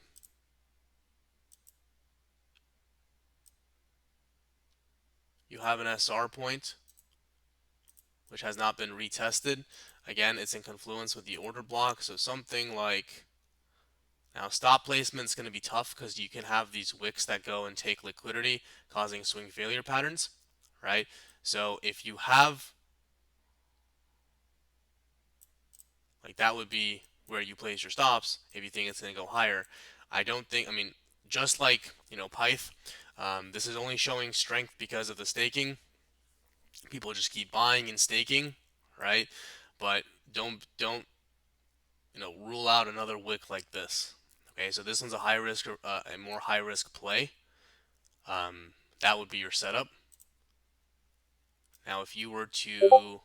you have an SR point, which has not been retested. Again, it's in confluence with the order block, so something like... Now, stop placement is going to be tough because you can have these wicks that go and take liquidity, causing swing failure patterns, right? So if you have... Like, that would be where you place your stops if you think it's going to go higher. I don't think... I mean, just like, Pyth, this is only showing strength because of the staking. People just keep buying and staking, right? But don't rule out another wick like this. Okay, so this one's a high risk, a more high risk play. That would be your setup. Now, if you were to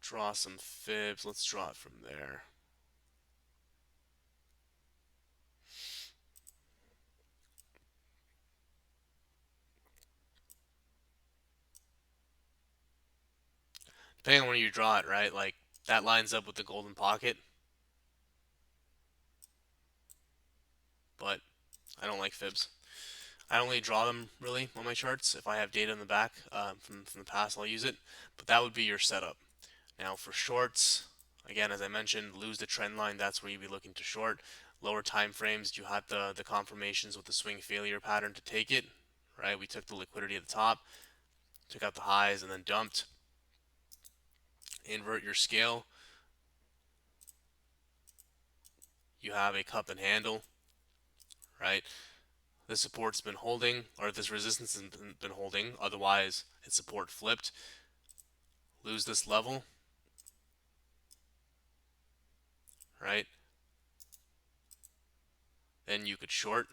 draw some fibs, let's draw it from there. Depending on where you draw it, right? Like, that lines up with the golden pocket. But I don't like fibs. I only draw them really on my charts. If I have data in the back from the past, I'll use it. But that would be your setup. Now for shorts, again, as I mentioned, lose the trend line. That's where you'd be looking to short. Lower time frames, you had the confirmations with the swing failure pattern to take it. Right, we took the liquidity at the top, took out the highs, and then dumped. Invert your scale. You have a cup and handle, right? This support's been holding, or this resistance has been holding. Otherwise, its support flipped. Lose this level, right? Then you could short.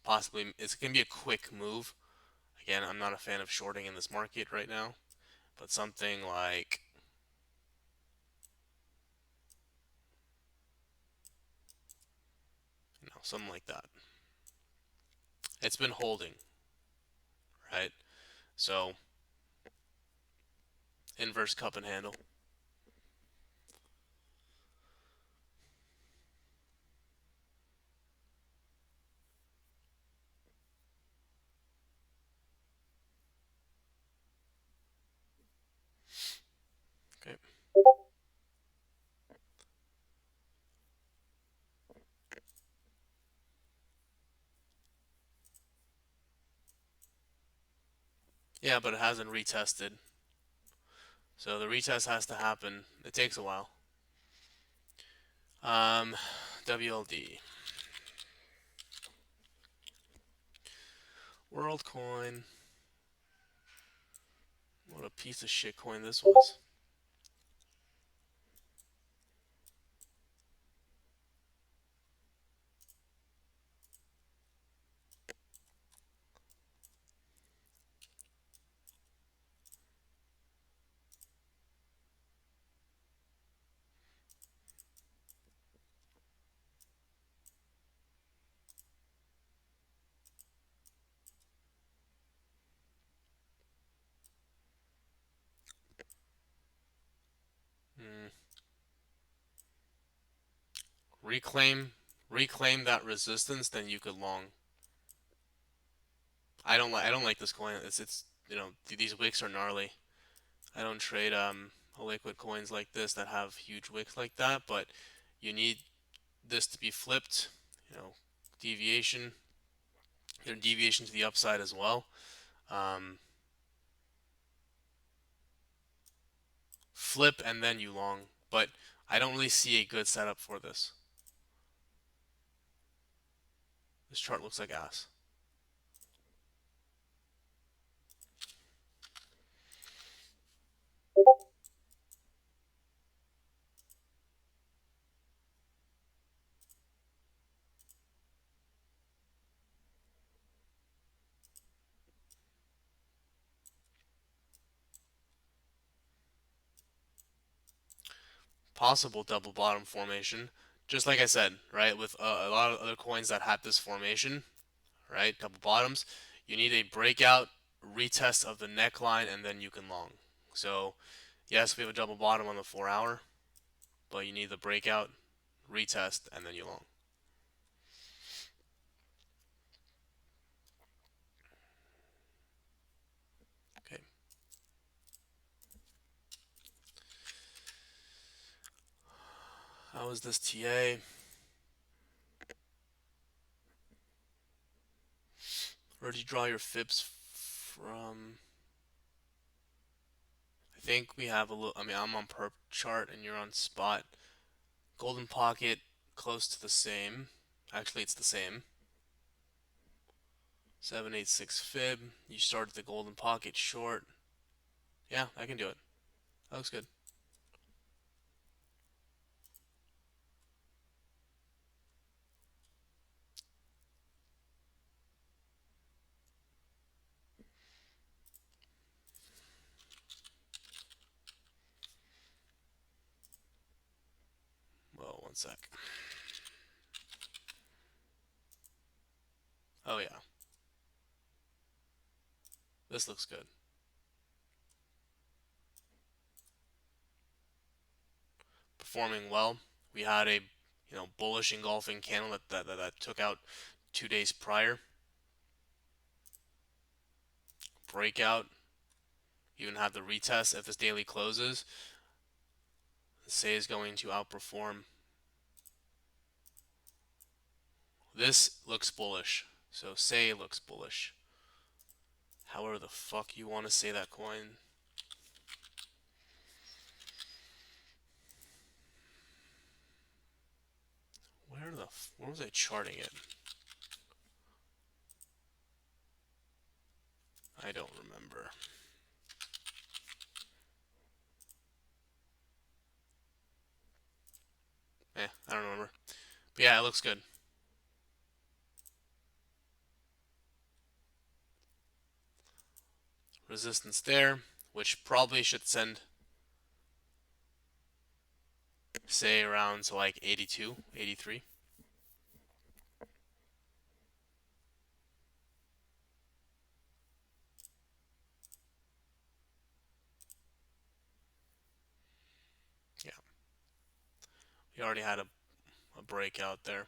Possibly, it's going to be a quick move. Again, I'm not a fan of shorting in this market right now, but something like, something like that. It's been holding, right? So, inverse cup and handle. Okay. Yeah, but it hasn't retested. So the retest has to happen. It takes a while. Um, WLD. WorldCoin. What a piece of shit coin this was. Mm. Reclaim that resistance, then you could long. I don't like this coin. It's these wicks are gnarly. I don't trade liquid coins like this that have huge wicks like that, but you need this to be flipped. You know, deviation, deviation to the upside as well. Um, Flip and then you long, but I don't really see a good setup for this. This chart looks like ass. Possible double bottom formation, just like I said, right? With a lot of other coins that have this formation, right? Double bottoms, you need a breakout, retest of the neckline, and then you can long. So, yes, we have a double bottom on the 4 hour, but you need the breakout, retest, and then you long. Okay. How is this TA? Where did you draw your FIPS from? I think we have a little. I mean, I'm on perp chart and you're on spot. Golden pocket, close to the same. Actually, it's the same. 786 fib. You started the golden pocket short. Yeah, I can do it. That looks good. Well, one sec. Oh yeah, this looks good. Performing well. We had a bullish engulfing candle that took out 2 days prior. breakout, even have the retest if this daily closes, SAY is going to outperform. This looks bullish, so SAY looks bullish. However the fuck you want to say that coin. Where was I charting it? I don't remember. I don't remember. But yeah, it looks good. Resistance there, which probably should send SAY around to like 82, 83. Yeah, we already had a breakout there.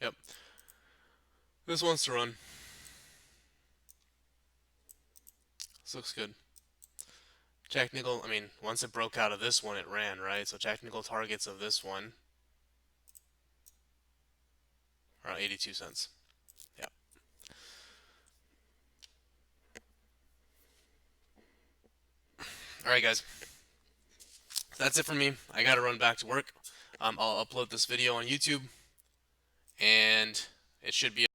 Yep, this wants to run. This looks good. Technical, I mean, once it broke out of this one, it ran, right? So technical targets of this one are 82 cents. Yeah. All right, guys. That's it for me. I got to run back to work. I'll upload this video on YouTube, and it should be